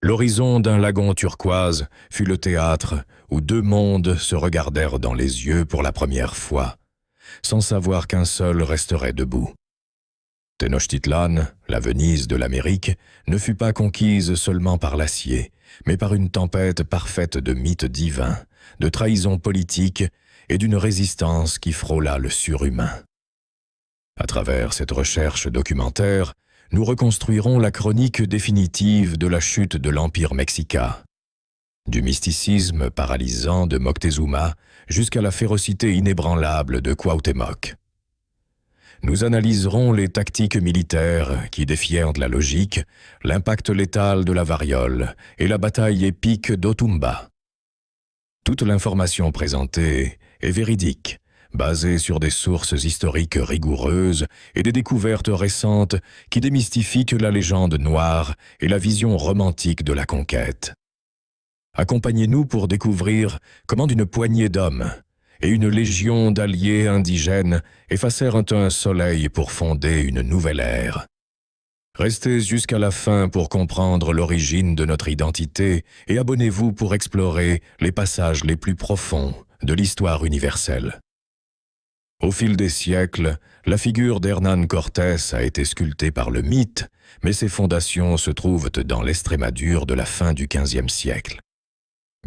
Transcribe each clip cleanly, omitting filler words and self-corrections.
L'horizon d'un lagon turquoise fut le théâtre où deux mondes se regardèrent dans les yeux pour la première fois, sans savoir qu'un seul resterait debout. Tenochtitlan, la Venise de l'Amérique, ne fut pas conquise seulement par l'acier, mais par une tempête parfaite de mythes divins, de trahisons politiques et d'une résistance qui frôla le surhumain. À travers cette recherche documentaire, nous reconstruirons la chronique définitive de la chute de l'Empire mexicain. Du mysticisme paralysant de Moctezuma jusqu'à la férocité inébranlable de Cuauhtémoc. Nous analyserons les tactiques militaires qui défièrent la logique, l'impact létal de la variole et la bataille épique d'Otumba. Toute l'information présentée est véridique, basée sur des sources historiques rigoureuses et des découvertes récentes qui démystifient la légende noire et la vision romantique de la conquête. Accompagnez-nous pour découvrir comment d'une poignée d'hommes et une légion d'alliés indigènes effacèrent un soleil pour fonder une nouvelle ère. Restez jusqu'à la fin pour comprendre l'origine de notre identité et abonnez-vous pour explorer les passages les plus profonds de l'histoire universelle. Au fil des siècles, la figure d'Hernán Cortés a été sculptée par le mythe, mais ses fondations se trouvent dans l'Estrémadure de la fin du XVe siècle.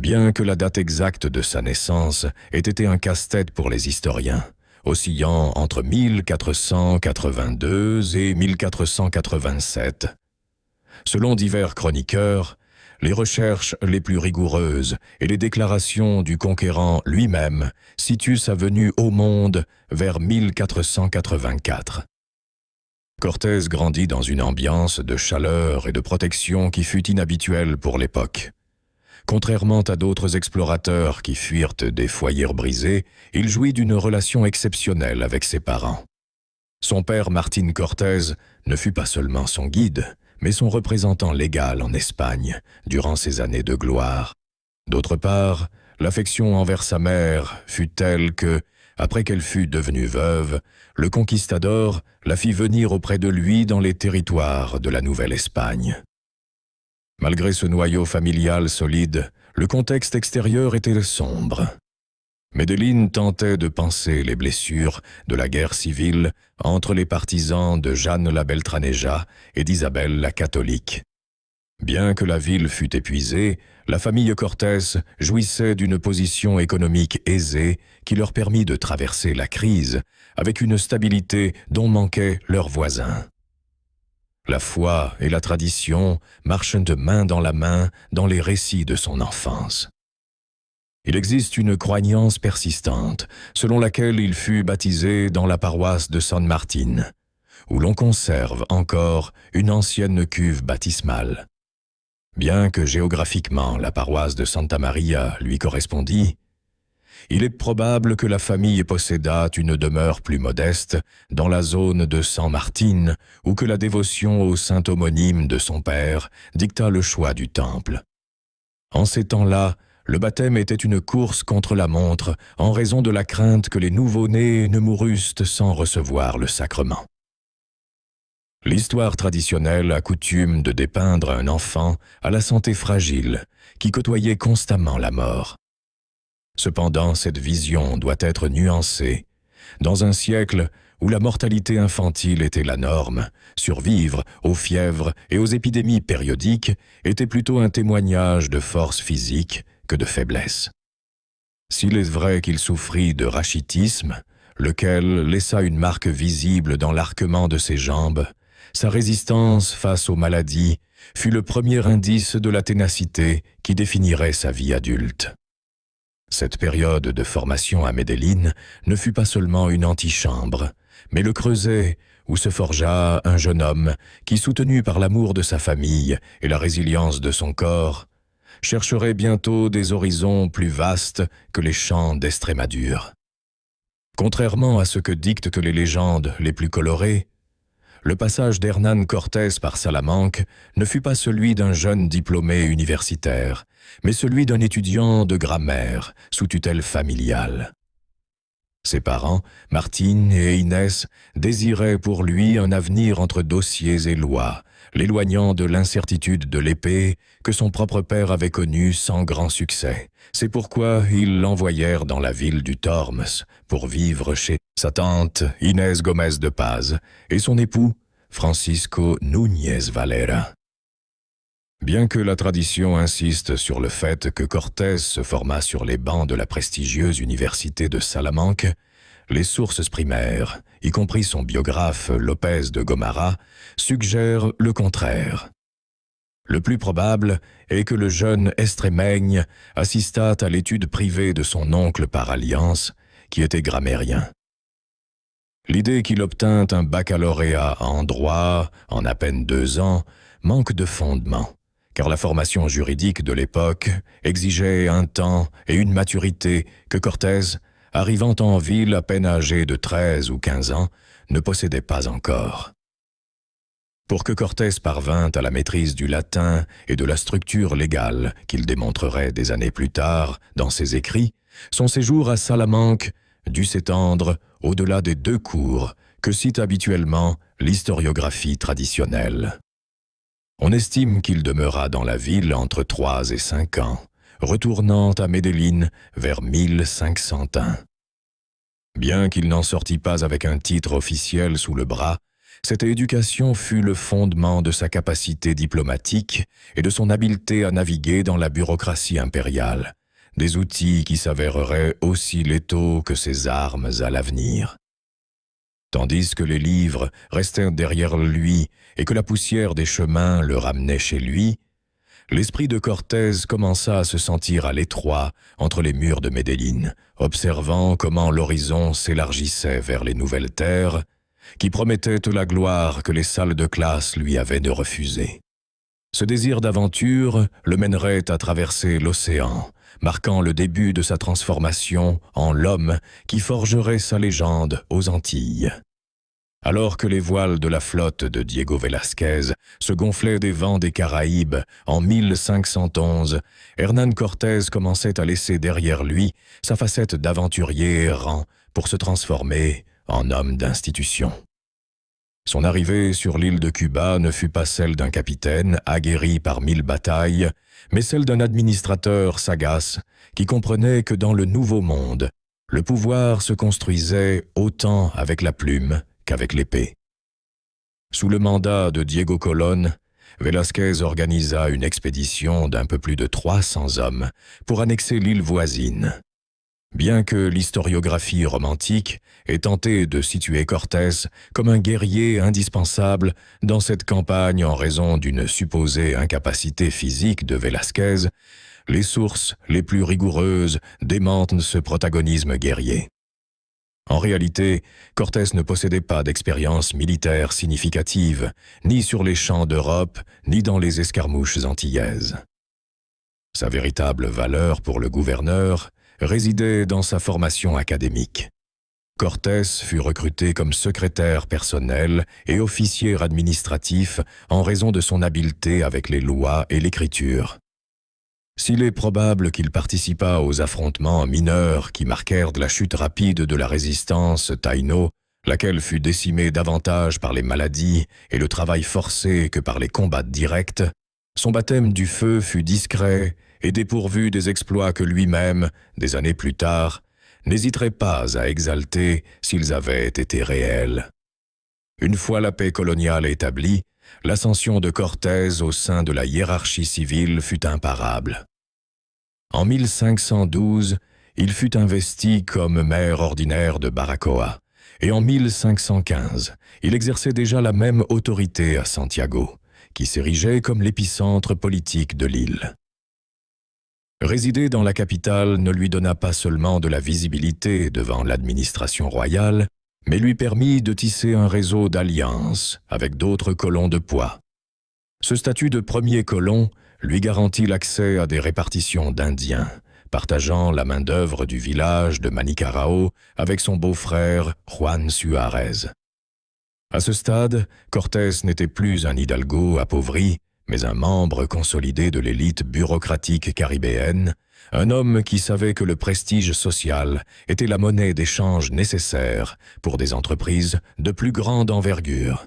Bien que la date exacte de sa naissance ait été un casse-tête pour les historiens, oscillant entre 1482 et 1487. Selon divers chroniqueurs, les recherches les plus rigoureuses et les déclarations du conquérant lui-même situent sa venue au monde vers 1484. Cortés grandit dans une ambiance de chaleur et de protection qui fut inhabituelle pour l'époque. Contrairement à d'autres explorateurs qui fuirent des foyers brisés, il jouit d'une relation exceptionnelle avec ses parents. Son père Martín Cortés ne fut pas seulement son guide, mais son représentant légal en Espagne durant ses années de gloire. D'autre part, l'affection envers sa mère fut telle que, après qu'elle fut devenue veuve, le conquistador la fit venir auprès de lui dans les territoires de la Nouvelle-Espagne. Malgré ce noyau familial solide, le contexte extérieur était sombre. Medellín tentait de panser les blessures de la guerre civile entre les partisans de Jeanne la Beltraneja et d'Isabelle la catholique. Bien que la ville fût épuisée, la famille Cortés jouissait d'une position économique aisée qui leur permit de traverser la crise avec une stabilité dont manquaient leurs voisins. La foi et la tradition marchent de main dans la main dans les récits de son enfance. Il existe une croyance persistante, selon laquelle il fut baptisé dans la paroisse de San Martín, où l'on conserve encore une ancienne cuve baptismale. Bien que géographiquement la paroisse de Santa Maria lui correspondît, il est probable que la famille possédât une demeure plus modeste dans la zone de San Martín ou que la dévotion au saint homonyme de son père dicta le choix du temple. En ces temps-là, le baptême était une course contre la montre en raison de la crainte que les nouveau-nés ne mourussent sans recevoir le sacrement. L'histoire traditionnelle a coutume de dépeindre un enfant à la santé fragile qui côtoyait constamment la mort. Cependant, cette vision doit être nuancée. Dans un siècle où la mortalité infantile était la norme, survivre aux fièvres et aux épidémies périodiques était plutôt un témoignage de force physique que de faiblesse. S'il est vrai qu'il souffrit de rachitisme, lequel laissa une marque visible dans l'arquement de ses jambes, sa résistance face aux maladies fut le premier indice de la ténacité qui définirait sa vie adulte. Cette période de formation à Medellín ne fut pas seulement une antichambre, mais le creuset où se forgea un jeune homme qui, soutenu par l'amour de sa famille et la résilience de son corps, chercherait bientôt des horizons plus vastes que les champs d'Estrémadure. Contrairement à ce que dictent les légendes les plus colorées, le passage d'Hernán Cortés par Salamanque ne fut pas celui d'un jeune diplômé universitaire, mais celui d'un étudiant de grammaire sous tutelle familiale. Ses parents, Martín et Inés, désiraient pour lui un avenir entre dossiers et lois, l'éloignant de l'incertitude de l'épée que son propre père avait connue sans grand succès. C'est pourquoi ils l'envoyèrent dans la ville du Tormes pour vivre chez sa tante Inés Gomez de Paz et son époux Francisco Núñez Valera. Bien que la tradition insiste sur le fait que Cortés se forma sur les bancs de la prestigieuse université de Salamanque, les sources primaires, y compris son biographe López de Gomara, suggèrent le contraire. Le plus probable est que le jeune Estrémaigne assistât à l'étude privée de son oncle par alliance, qui était grammairien. L'idée qu'il obtint un baccalauréat en droit en à peine 2 ans manque de fondement, car la formation juridique de l'époque exigeait un temps et une maturité que Cortés, arrivant en ville à peine âgé de 13 ou 15 ans, ne possédait pas encore. Pour que Cortés parvint à la maîtrise du latin et de la structure légale qu'il démontrerait des années plus tard dans ses écrits, son séjour à Salamanque dut s'étendre au-delà des 2 cours que cite habituellement l'historiographie traditionnelle. On estime qu'il demeura dans la ville entre 3 et 5 ans, retournant à Medellín vers 1501. Bien qu'il n'en sortît pas avec un titre officiel sous le bras, cette éducation fut le fondement de sa capacité diplomatique et de son habileté à naviguer dans la bureaucratie impériale, des outils qui s'avéreraient aussi létaux que ses armes à l'avenir. Tandis que les livres restèrent derrière lui et que la poussière des chemins le ramenait chez lui, l'esprit de Cortés commença à se sentir à l'étroit entre les murs de Medellín, observant comment l'horizon s'élargissait vers les nouvelles terres, qui promettaient la gloire que les salles de classe lui avaient de refuser. Ce désir d'aventure le mènerait à traverser l'océan, marquant le début de sa transformation en l'homme qui forgerait sa légende aux Antilles. Alors que les voiles de la flotte de Diego Velázquez se gonflaient des vents des Caraïbes en 1511, Hernán Cortés commençait à laisser derrière lui sa facette d'aventurier errant pour se transformer en homme d'institution. Son arrivée sur l'île de Cuba ne fut pas celle d'un capitaine aguerri par 1000 batailles, mais celle d'un administrateur sagace qui comprenait que dans le Nouveau Monde, le pouvoir se construisait autant avec la plume qu'avec l'épée. Sous le mandat de Diego Colón, Velázquez organisa une expédition d'un peu plus de 300 hommes pour annexer l'île voisine. Bien que l'historiographie romantique ait tenté de situer Cortés comme un guerrier indispensable dans cette campagne en raison d'une supposée incapacité physique de Velázquez, les sources les plus rigoureuses démentent ce protagonisme guerrier. En réalité, Cortés ne possédait pas d'expérience militaire significative, ni sur les champs d'Europe, ni dans les escarmouches antillaises. Sa véritable valeur pour le gouverneur résidait dans sa formation académique. Cortés fut recruté comme secrétaire personnel et officier administratif en raison de son habileté avec les lois et l'écriture. S'il est probable qu'il participa aux affrontements mineurs qui marquèrent la chute rapide de la résistance taïno, laquelle fut décimée davantage par les maladies et le travail forcé que par les combats directs, son baptême du feu fut discret et dépourvu des exploits que lui-même, des années plus tard, n'hésiterait pas à exalter s'ils avaient été réels. Une fois la paix coloniale établie, l'ascension de Cortés au sein de la hiérarchie civile fut imparable. En 1512, il fut investi comme maire ordinaire de Baracoa, et en 1515, il exerçait déjà la même autorité à Santiago, qui s'érigeait comme l'épicentre politique de l'île. Résider dans la capitale ne lui donna pas seulement de la visibilité devant l'administration royale, mais lui permit de tisser un réseau d'alliances avec d'autres colons de poids. Ce statut de premier colon lui garantit l'accès à des répartitions d'Indiens, partageant la main-d'œuvre du village de Manicarao avec son beau-frère Juan Suárez. À ce stade, Cortés n'était plus un hidalgo appauvri, mais un membre consolidé de l'élite bureaucratique caribéenne, un homme qui savait que le prestige social était la monnaie d'échange nécessaire pour des entreprises de plus grande envergure.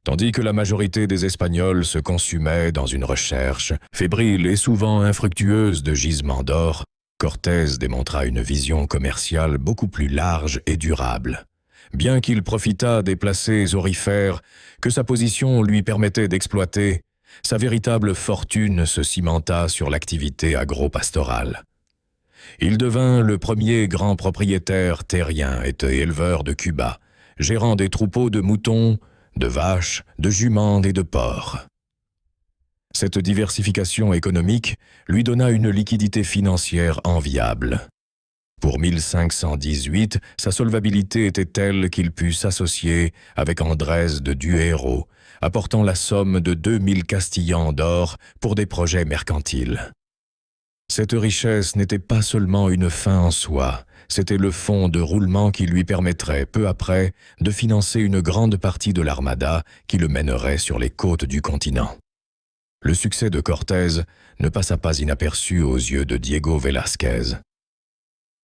Tandis que la majorité des Espagnols se consumait dans une recherche, fébrile et souvent infructueuse de gisements d'or, Cortés démontra une vision commerciale beaucoup plus large et durable. Bien qu'il profitât des placés aurifères que sa position lui permettait d'exploiter, sa véritable fortune se cimenta sur l'activité agro-pastorale. Il devint le premier grand propriétaire terrien et éleveur de Cuba, gérant des troupeaux de moutons, de vaches, de juments et de porcs. Cette diversification économique lui donna une liquidité financière enviable. Pour 1518, sa solvabilité était telle qu'il put s'associer avec Andrés de Duero, apportant la somme de 2000 castillans d'or pour des projets mercantiles. Cette richesse n'était pas seulement une fin en soi, c'était le fonds de roulement qui lui permettrait, peu après, de financer une grande partie de l'armada qui le mènerait sur les côtes du continent. Le succès de Cortés ne passa pas inaperçu aux yeux de Diego Velázquez.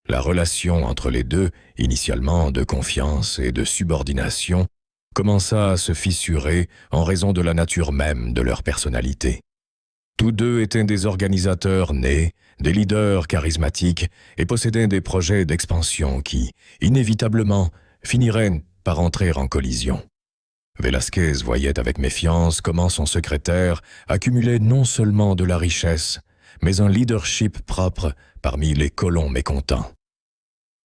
La relation entre les deux, initialement de confiance et de subordination, commença à se fissurer en raison de la nature même de leur personnalité. Tous deux étaient des organisateurs nés, des leaders charismatiques et possédaient des projets d'expansion qui, inévitablement, finiraient par entrer en collision. Velázquez voyait avec méfiance comment son secrétaire accumulait non seulement de la richesse, mais un leadership propre parmi les colons mécontents.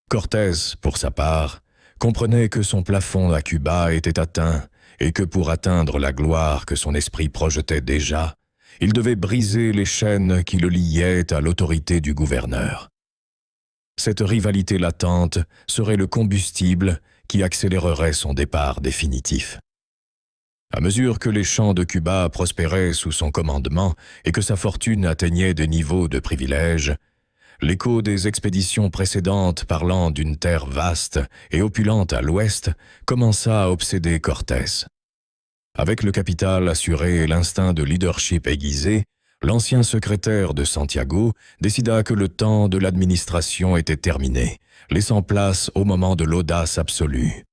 Cortés, pour sa part, comprenait que son plafond à Cuba était atteint et que pour atteindre la gloire que son esprit projetait déjà, il devait briser les chaînes qui le liaient à l'autorité du gouverneur. Cette rivalité latente serait le combustible qui accélérerait son départ définitif. À mesure que les champs de Cuba prospéraient sous son commandement et que sa fortune atteignait des niveaux de privilège, l'écho des expéditions précédentes parlant d'une terre vaste et opulente à l'ouest commença à obséder Cortés. Avec le capital assuré et l'instinct de leadership aiguisé, l'ancien secrétaire de Santiago décida que le temps de l'administration était terminé, laissant place au moment de l'audace absolue.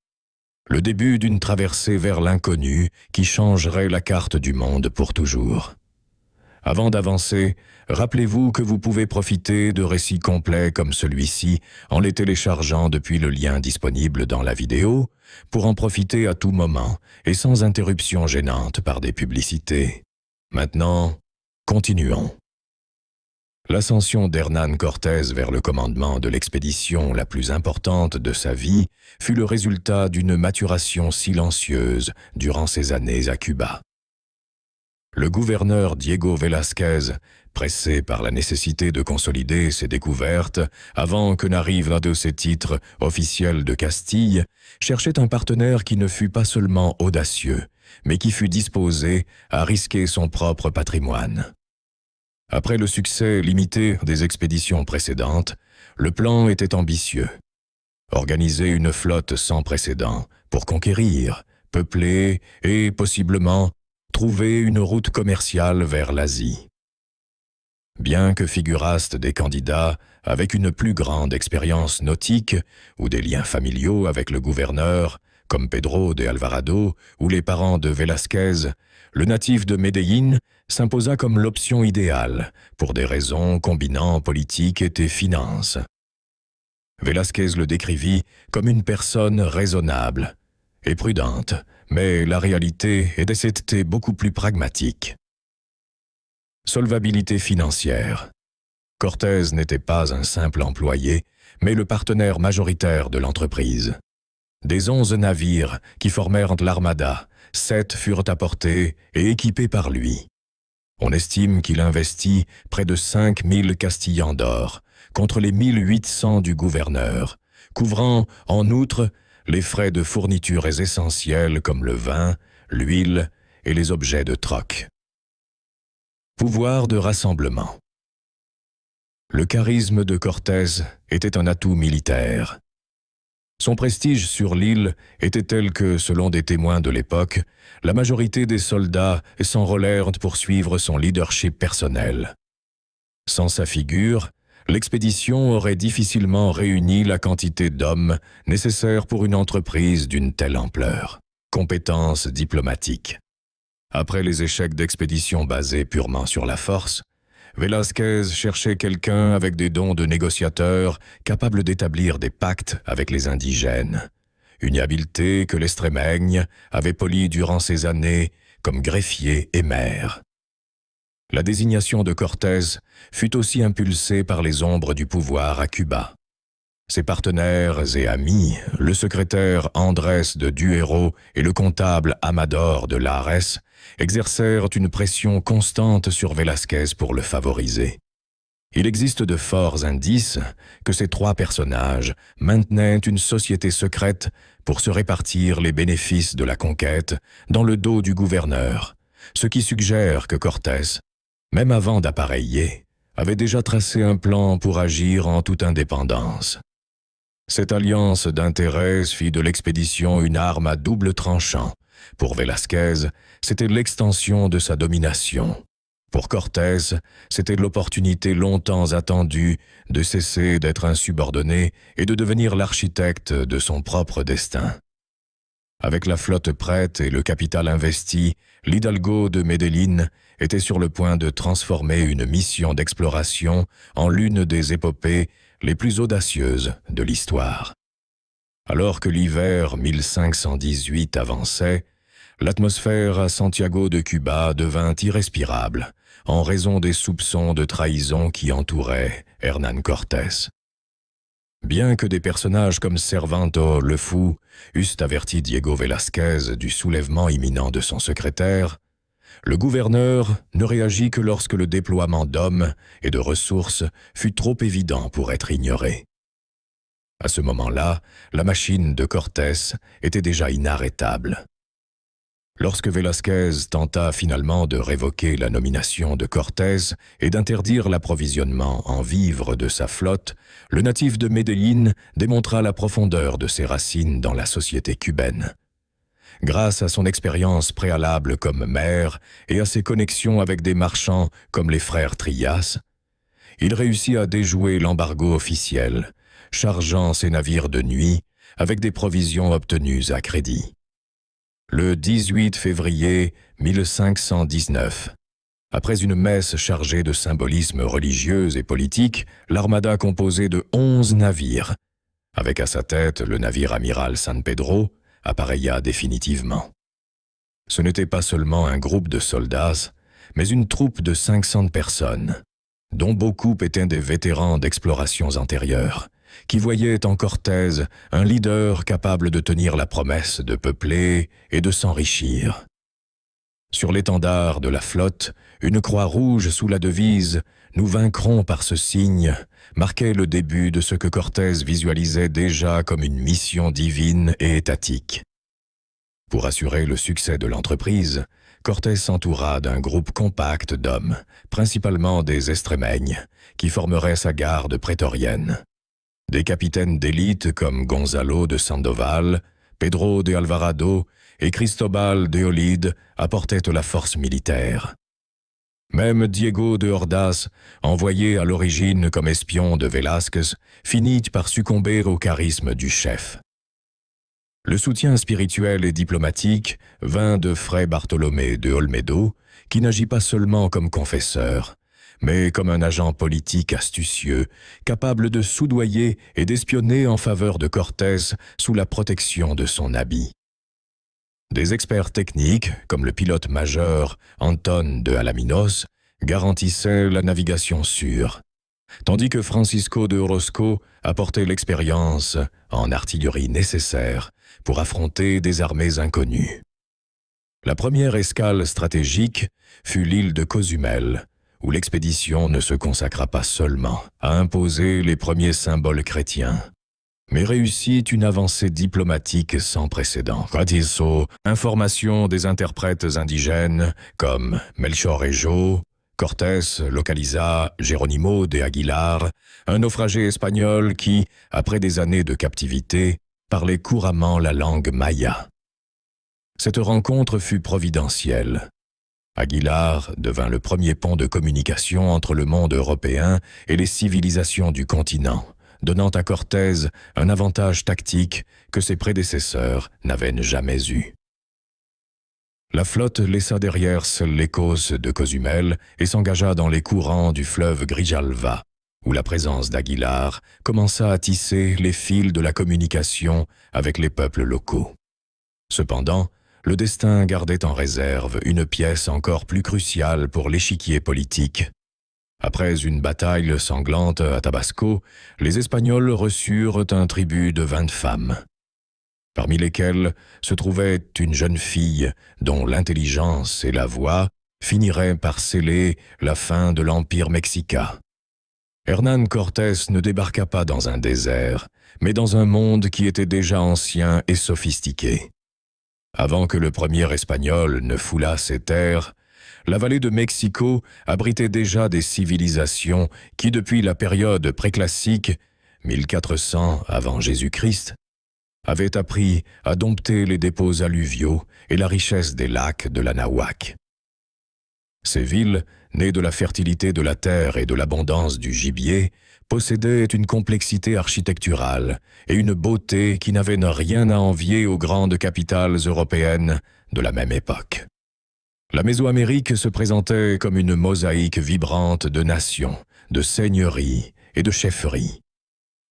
Le début d'une traversée vers l'inconnu qui changerait la carte du monde pour toujours. Avant d'avancer, rappelez-vous que vous pouvez profiter de récits complets comme celui-ci en les téléchargeant depuis le lien disponible dans la vidéo, pour en profiter à tout moment et sans interruption gênante par des publicités. Maintenant, continuons. L'ascension d'Hernán Cortés vers le commandement de l'expédition la plus importante de sa vie fut le résultat d'une maturation silencieuse durant ses années à Cuba. Le gouverneur Diego Velázquez, pressé par la nécessité de consolider ses découvertes avant que n'arrive l'un de ses titres officiels de Castille, cherchait un partenaire qui ne fût pas seulement audacieux, mais qui fût disposé à risquer son propre patrimoine. Après le succès limité des expéditions précédentes, le plan était ambitieux. Organiser une flotte sans précédent pour conquérir, peupler et, possiblement, trouver une route commerciale vers l'Asie. Bien que figurassent des candidats avec une plus grande expérience nautique ou des liens familiaux avec le gouverneur, comme Pedro de Alvarado ou les parents de Velázquez, le natif de Medellín s'imposa comme l'option idéale pour des raisons combinant politique et finances. Velázquez le décrivit comme une personne raisonnable et prudente, mais la réalité était beaucoup plus pragmatique. Solvabilité financière. Cortés n'était pas un simple employé, mais le partenaire majoritaire de l'entreprise. Des 11 navires qui formèrent l'armada, 7 furent apportés et équipés par lui. On estime qu'il investit près de 5000 castillans d'or, contre les 1800 du gouverneur, couvrant, en outre, les frais de fournitures essentielles comme le vin, l'huile et les objets de troc. Pouvoir de rassemblement. Le charisme de Cortés était un atout militaire. Son prestige sur l'île était tel que, selon des témoins de l'époque, la majorité des soldats s'enrôlèrent pour suivre son leadership personnel. Sans sa figure, l'expédition aurait difficilement réuni la quantité d'hommes nécessaire pour une entreprise d'une telle ampleur. compétences diplomatiques. Après les échecs d'expéditions basées purement sur la force, Velázquez cherchait quelqu'un avec des dons de négociateur capable d'établir des pactes avec les indigènes. Une habileté que l'Extrême avait polie durant ses années comme greffier et maire. La désignation de Cortés fut aussi impulsée par les ombres du pouvoir à Cuba. Ses partenaires et amis, le secrétaire Andrés de Duero et le comptable Amador de Lares, exercèrent une pression constante sur Velázquez pour le favoriser. Il existe de forts indices que ces trois personnages maintenaient une société secrète pour se répartir les bénéfices de la conquête dans le dos du gouverneur, ce qui suggère que Cortés, même avant d'appareiller, avait déjà tracé un plan pour agir en toute indépendance. Cette alliance d'intérêts fit de l'expédition une arme à double tranchant. Pour Velázquez, c'était l'extension de sa domination. Pour Cortés, c'était l'opportunité longtemps attendue de cesser d'être un subordonné et de devenir l'architecte de son propre destin. Avec la flotte prête et le capital investi, l'Hidalgo de Medellín était sur le point de transformer une mission d'exploration en l'une des épopées les plus audacieuses de l'histoire. Alors que l'hiver 1518 avançait, l'atmosphère à Santiago de Cuba devint irrespirable en raison des soupçons de trahison qui entouraient Hernán Cortés. Bien que des personnages comme Cervanto le Fou eussent averti Diego Velázquez du soulèvement imminent de son secrétaire, le gouverneur ne réagit que lorsque le déploiement d'hommes et de ressources fut trop évident pour être ignoré. À ce moment-là, la machine de Cortés était déjà inarrêtable. Lorsque Velázquez tenta finalement de révoquer la nomination de Cortés et d'interdire l'approvisionnement en vivres de sa flotte, le natif de Medellín démontra la profondeur de ses racines dans la société cubaine. Grâce à son expérience préalable comme maire et à ses connexions avec des marchands comme les frères Trias, il réussit à déjouer l'embargo officiel, chargeant ses navires de nuit avec des provisions obtenues à crédit. Le 18 février 1519, après une messe chargée de symbolisme religieux et politique, l'armada composée de 11 navires, avec à sa tête le navire amiral San Pedro, appareilla définitivement. Ce n'était pas seulement un groupe de soldats, mais une troupe de 500 personnes, dont beaucoup étaient des vétérans d'explorations antérieures, qui voyaient en Cortés un leader capable de tenir la promesse de peupler et de s'enrichir. Sur l'étendard de la flotte, une croix rouge sous la devise « Nous vaincrons par ce signe » marquait le début de ce que Cortés visualisait déjà comme une mission divine et étatique. Pour assurer le succès de l'entreprise, Cortés s'entoura d'un groupe compact d'hommes, principalement des Extremeños, qui formeraient sa garde prétorienne. Des capitaines d'élite comme Gonzalo de Sandoval, Pedro de Alvarado et Cristobal de Olid apportaient la force militaire. Même Diego de Ordaz, envoyé à l'origine comme espion de Velázquez, finit par succomber au charisme du chef. Le soutien spirituel et diplomatique vint de Fray Bartolomé de Olmedo, qui n'agit pas seulement comme confesseur, mais comme un agent politique astucieux, capable de soudoyer et d'espionner en faveur de Cortés sous la protection de son habit. Des experts techniques, comme le pilote majeur Anton de Alaminos, garantissaient la navigation sûre, tandis que Francisco de Orozco apportait l'expérience en artillerie nécessaire pour affronter des armées inconnues. La première escale stratégique fut l'île de Cozumel, où l'expédition ne se consacra pas seulement à imposer les premiers symboles chrétiens, mais réussit une avancée diplomatique sans précédent. Gratiso, information des interprètes indigènes comme Melchor Ejo, Cortés localisa Geronimo de Aguilar, un naufragé espagnol qui, après des années de captivité, parlait couramment la langue maya. Cette rencontre fut providentielle. Aguilar devint le premier pont de communication entre le monde européen et les civilisations du continent, donnant à Cortés un avantage tactique que ses prédécesseurs n'avaient jamais eu. La flotte laissa derrière les côtes de Cozumel et s'engagea dans les courants du fleuve Grijalva, où la présence d'Aguilar commença à tisser les fils de la communication avec les peuples locaux. Cependant, le destin gardait en réserve une pièce encore plus cruciale pour l'échiquier politique. Après une bataille sanglante à Tabasco, les Espagnols reçurent un tribut de 20 femmes, parmi lesquelles se trouvait une jeune fille dont l'intelligence et la voix finiraient par sceller la fin de l'Empire mexicain. Hernán Cortés ne débarqua pas dans un désert, mais dans un monde qui était déjà ancien et sophistiqué. Avant que le premier Espagnol ne foulât ses terres, la vallée de Mexico abritait déjà des civilisations qui, depuis la période préclassique, 1400 avant Jésus-Christ, avaient appris à dompter les dépôts alluviaux et la richesse des lacs de l'Anahuac. Ces villes, nées de la fertilité de la terre et de l'abondance du gibier, possédaient une complexité architecturale et une beauté qui n'avaient rien à envier aux grandes capitales européennes de la même époque. La Mésoamérique se présentait comme une mosaïque vibrante de nations, de seigneuries et de chefferies.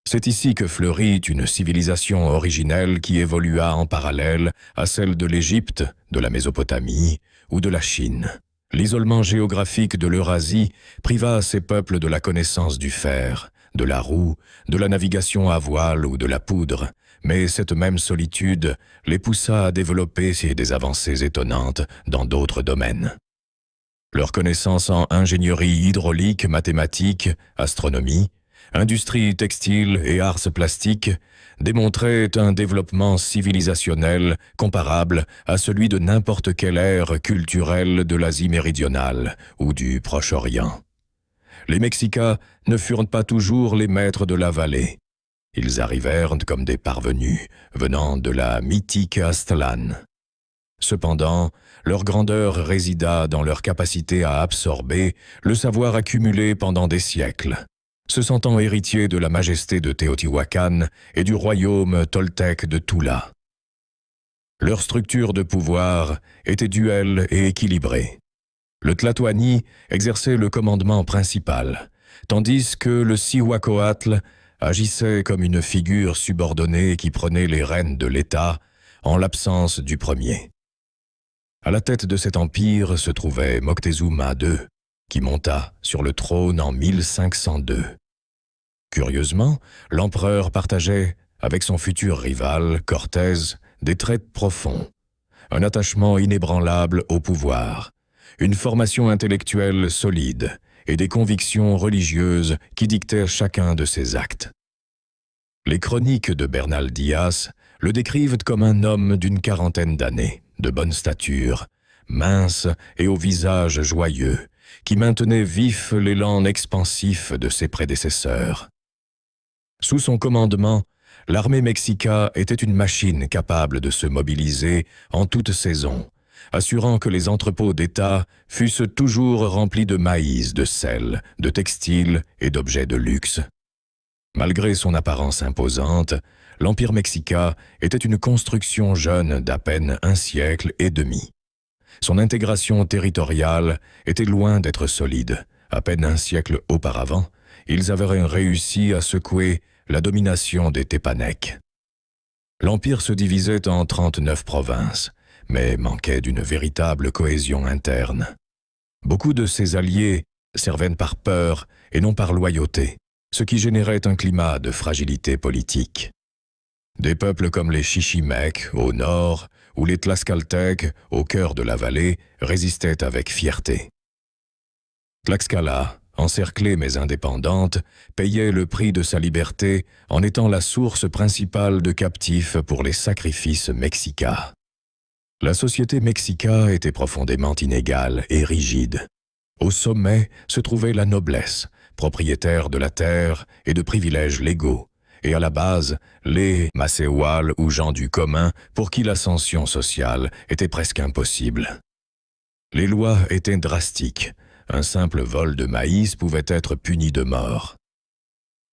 C'est ici que fleurit une civilisation originelle qui évolua en parallèle à celle de l'Égypte, de la Mésopotamie ou de la Chine. L'isolement géographique de l'Eurasie priva à ces peuples de la connaissance du fer, de la roue, de la navigation à voile ou de la poudre, mais cette même solitude les poussa à développer des avancées étonnantes dans d'autres domaines. Leur connaissance en ingénierie hydraulique, mathématiques, astronomie, industrie textile et arts plastiques démontrait un développement civilisationnel comparable à celui de n'importe quelle ère culturelle de l'Asie méridionale ou du Proche-Orient. Les Mexicains ne furent pas toujours les maîtres de la vallée. Ils arrivèrent comme des parvenus venant de la mythique Aztlán. Cependant, leur grandeur résida dans leur capacité à absorber le savoir accumulé pendant des siècles. Se sentant héritiers de la majesté de Teotihuacan et du royaume toltèque de Tula. Leur structure de pouvoir était duelle et équilibrée. Le Tlatoani exerçait le commandement principal, tandis que le Cihuacoatl agissait comme une figure subordonnée qui prenait les rênes de l'État en l'absence du premier. À la tête de cet empire se trouvait Moctezuma II, qui monta sur le trône en 1502. Curieusement, l'empereur partageait avec son futur rival, Cortés, des traits profonds, un attachement inébranlable au pouvoir, une formation intellectuelle solide et des convictions religieuses qui dictaient chacun de ses actes. Les chroniques de Bernal Díaz le décrivent comme un homme d'une quarantaine d'années, de bonne stature, mince et au visage joyeux, qui maintenait vif l'élan expansif de ses prédécesseurs. Sous son commandement, l'armée mexicaine était une machine capable de se mobiliser en toute saison, assurant que les entrepôts d'État fussent toujours remplis de maïs, de sel, de textiles et d'objets de luxe. Malgré son apparence imposante, l'Empire mexicain était une construction jeune d'à peine un siècle et demi. Son intégration territoriale était loin d'être solide. À peine un siècle auparavant, ils avaient réussi à secouer la domination des Tépanèques. L'Empire se divisait en 39 provinces, mais manquait d'une véritable cohésion interne. Beaucoup de ses alliés servaient par peur et non par loyauté, ce qui générait un climat de fragilité politique. Des peuples comme les Chichimecs au nord ou les Tlaxcaltèques au cœur de la vallée résistaient avec fierté. Tlaxcala, encerclée mais indépendante, payait le prix de sa liberté en étant la source principale de captifs pour les sacrifices mexicains. La société mexicaine était profondément inégale et rigide. Au sommet se trouvait la noblesse, propriétaire de la terre et de privilèges légaux, et à la base, les macéouals ou gens du commun pour qui l'ascension sociale était presque impossible. Les lois étaient drastiques. Un simple vol de maïs pouvait être puni de mort.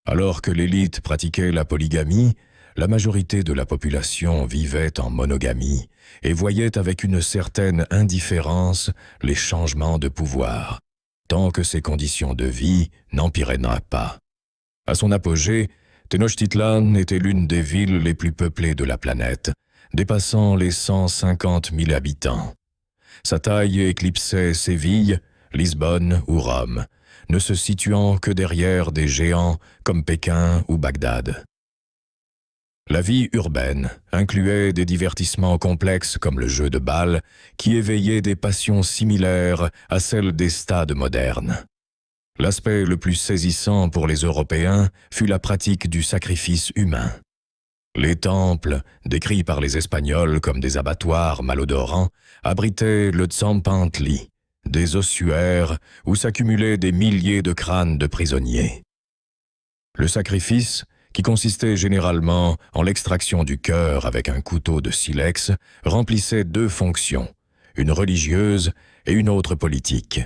Alors que l'élite pratiquait la polygamie, la majorité de la population vivait en monogamie et voyait avec une certaine indifférence les changements de pouvoir, tant que ses conditions de vie n'empiraient pas. À son apogée, Tenochtitlan était l'une des villes les plus peuplées de la planète, dépassant les 150 000 habitants. Sa taille éclipsait Séville, Lisbonne ou Rome, ne se situant que derrière des géants comme Pékin ou Bagdad. La vie urbaine incluait des divertissements complexes comme le jeu de balle qui éveillaient des passions similaires à celles des stades modernes. L'aspect le plus saisissant pour les Européens fut la pratique du sacrifice humain. Les temples, décrits par les Espagnols comme des abattoirs malodorants, abritaient le Tsampantli, des ossuaires où s'accumulaient des milliers de crânes de prisonniers. Le sacrifice, qui consistait généralement en l'extraction du cœur avec un couteau de silex, remplissait deux fonctions, une religieuse et une autre politique.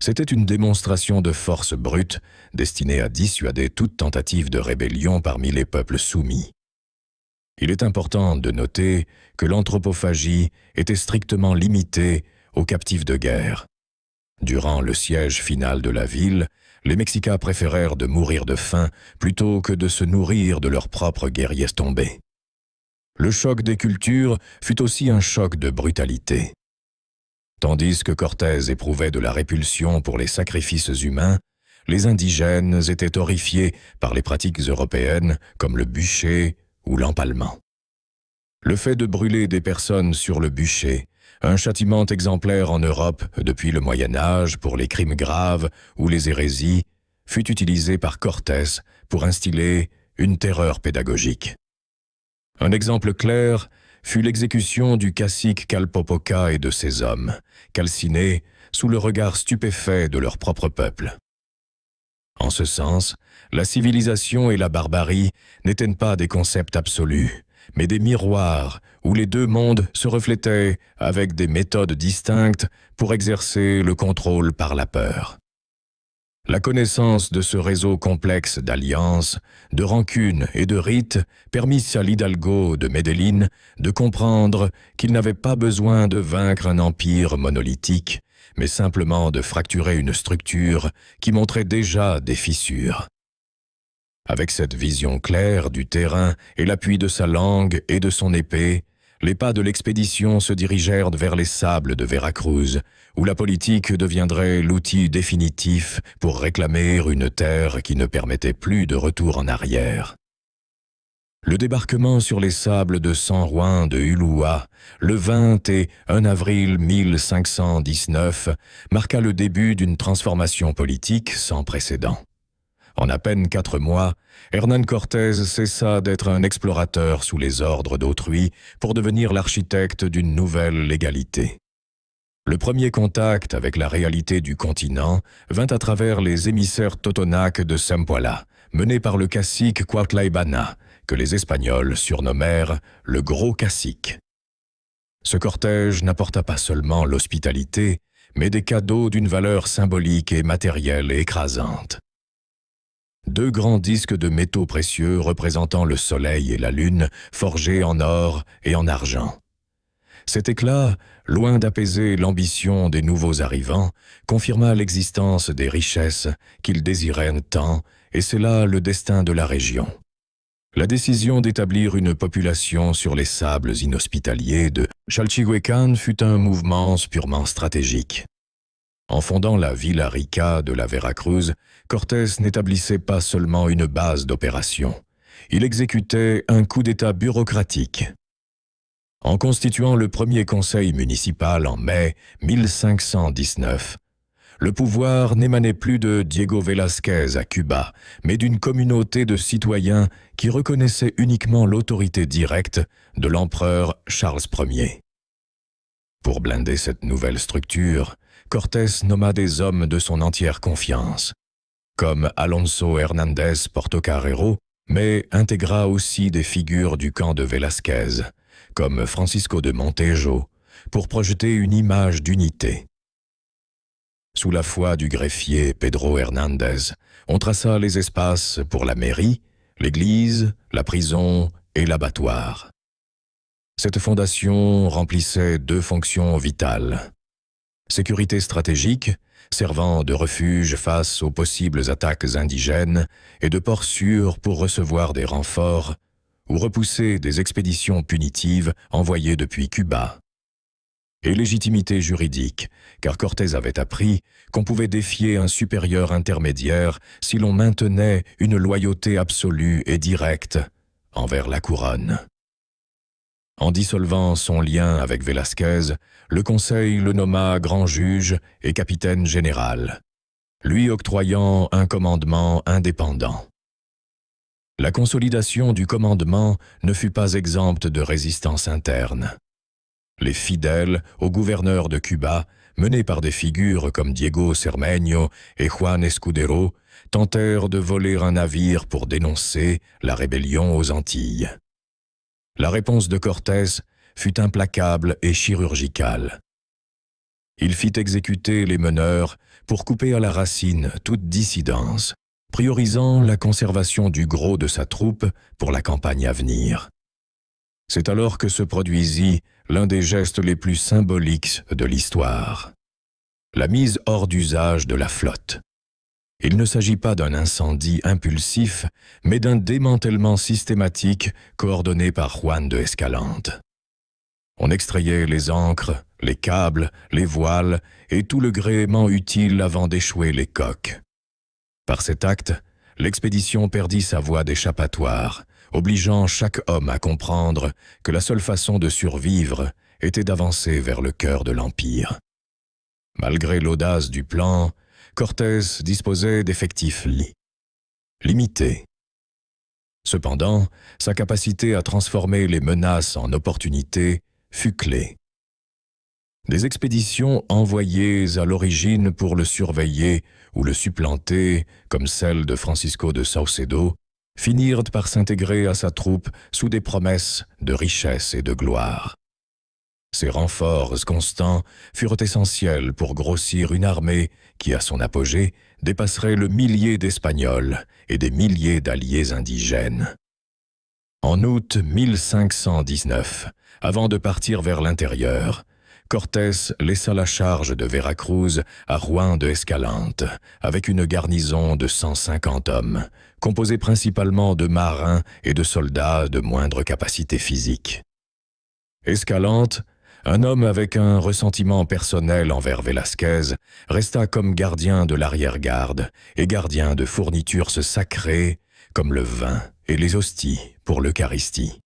C'était une démonstration de force brute destinée à dissuader toute tentative de rébellion parmi les peuples soumis. Il est important de noter que l'anthropophagie était strictement limitée aux captifs de guerre. Durant le siège final de la ville, les Mexicains préférèrent de mourir de faim plutôt que de se nourrir de leurs propres guerriers tombés. Le choc des cultures fut aussi un choc de brutalité. Tandis que Cortés éprouvait de la répulsion pour les sacrifices humains, les indigènes étaient horrifiés par les pratiques européennes comme le bûcher ou l'empalement. Le fait de brûler des personnes sur le bûcher, un châtiment exemplaire en Europe depuis le Moyen Âge pour les crimes graves ou les hérésies, fut utilisé par Cortés pour instiller une terreur pédagogique. Un exemple clair fut l'exécution du cacique Calpopoca et de ses hommes, calcinés sous le regard stupéfait de leur propre peuple. En ce sens, la civilisation et la barbarie n'étaient pas des concepts absolus, mais des miroirs où les deux mondes se reflétaient avec des méthodes distinctes pour exercer le contrôle par la peur. La connaissance de ce réseau complexe d'alliances, de rancunes et de rites permit à l'Hidalgo de Medellín de comprendre qu'il n'avait pas besoin de vaincre un empire monolithique, mais simplement de fracturer une structure qui montrait déjà des fissures. Avec cette vision claire du terrain et l'appui de sa langue et de son épée, les pas de l'expédition se dirigèrent vers les sables de Veracruz, où la politique deviendrait l'outil définitif pour réclamer une terre qui ne permettait plus de retour en arrière. Le débarquement sur les sables de San Juan de Ulúa, le 21 avril 1519, marqua le début d'une transformation politique sans précédent. En à peine 4 mois, Hernán Cortés cessa d'être un explorateur sous les ordres d'autrui pour devenir l'architecte d'une nouvelle légalité. Le premier contact avec la réalité du continent vint à travers les émissaires totonaques de Zempoala, menés par le cacique Cuautlaybana, que les Espagnols surnommèrent le Gros Cacique. Ce cortège n'apporta pas seulement l'hospitalité, mais des cadeaux d'une valeur symbolique et matérielle écrasante. 2 grands disques de métaux précieux représentant le soleil et la lune, forgés en or et en argent. Cet éclat, loin d'apaiser l'ambition des nouveaux arrivants, confirma l'existence des richesses qu'ils désiraient tant, et c'est là le destin de la région. La décision d'établir une population sur les sables inhospitaliers de Chalchihuecan fut un mouvement purement stratégique. En fondant la Villa Rica de la Veracruz, Cortés n'établissait pas seulement une base d'opération. Il exécutait un coup d'État bureaucratique. En constituant le premier conseil municipal en mai 1519, le pouvoir n'émanait plus de Diego Velázquez à Cuba, mais d'une communauté de citoyens qui reconnaissaient uniquement l'autorité directe de l'empereur Charles Ier. Pour blinder cette nouvelle structure, Cortés nomma des hommes de son entière confiance, comme Alonso Hernández Portocarrero, mais intégra aussi des figures du camp de Velázquez, comme Francisco de Montejo, pour projeter une image d'unité. Sous la foi du greffier Pedro Hernández, on traça les espaces pour la mairie, l'église, la prison et l'abattoir. Cette fondation remplissait deux fonctions vitales. Sécurité stratégique, servant de refuge face aux possibles attaques indigènes et de port sûr pour recevoir des renforts ou repousser des expéditions punitives envoyées depuis Cuba. Et légitimité juridique, car Cortés avait appris qu'on pouvait défier un supérieur intermédiaire si l'on maintenait une loyauté absolue et directe envers la couronne. En dissolvant son lien avec Velázquez, le Conseil le nomma grand juge et capitaine général, lui octroyant un commandement indépendant. La consolidation du commandement ne fut pas exempte de résistance interne. Les fidèles au gouverneur de Cuba, menés par des figures comme Diego Cermeño et Juan Escudero, tentèrent de voler un navire pour dénoncer la rébellion aux Antilles. La réponse de Cortés fut implacable et chirurgicale. Il fit exécuter les meneurs pour couper à la racine toute dissidence, priorisant la conservation du gros de sa troupe pour la campagne à venir. C'est alors que se produisit l'un des gestes les plus symboliques de l'histoire, la mise hors d'usage de la flotte. Il ne s'agit pas d'un incendie impulsif, mais d'un démantèlement systématique coordonné par Juan de Escalante. On extrayait les ancres, les câbles, les voiles et tout le gréement utile avant d'échouer les coques. Par cet acte, l'expédition perdit sa voie d'échappatoire, obligeant chaque homme à comprendre que la seule façon de survivre était d'avancer vers le cœur de l'Empire. Malgré l'audace du plan, Cortés disposait d'effectifs limités. Cependant, sa capacité à transformer les menaces en opportunités fut clé. Des expéditions envoyées à l'origine pour le surveiller ou le supplanter, comme celle de Francisco de Saucedo, finirent par s'intégrer à sa troupe sous des promesses de richesse et de gloire. Ces renforts constants furent essentiels pour grossir une armée qui, à son apogée, dépasserait le millier d'Espagnols et des milliers d'alliés indigènes. En août 1519, avant de partir vers l'intérieur, Cortés laissa la charge de Veracruz à Juan de Escalante, avec une garnison de 150 hommes, composée principalement de marins et de soldats de moindre capacité physique. Escalante, un homme avec un ressentiment personnel envers Velázquez, resta comme gardien de l'arrière-garde et gardien de fournitures sacrées comme le vin et les hosties pour l'Eucharistie.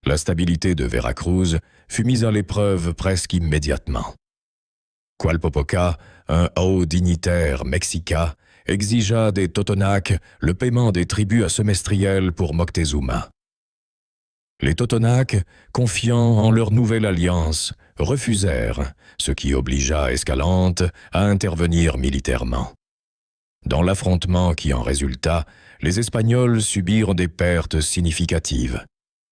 La stabilité de Veracruz fut mise à l'épreuve presque immédiatement. Qualpopoca, un haut dignitaire mexicain, exigea des Totonacs le paiement des tributs semestriels pour Moctezuma. Les Totonacs, confiant en leur nouvelle alliance, refusèrent, ce qui obligea Escalante à intervenir militairement. Dans l'affrontement qui en résulta, les Espagnols subirent des pertes significatives.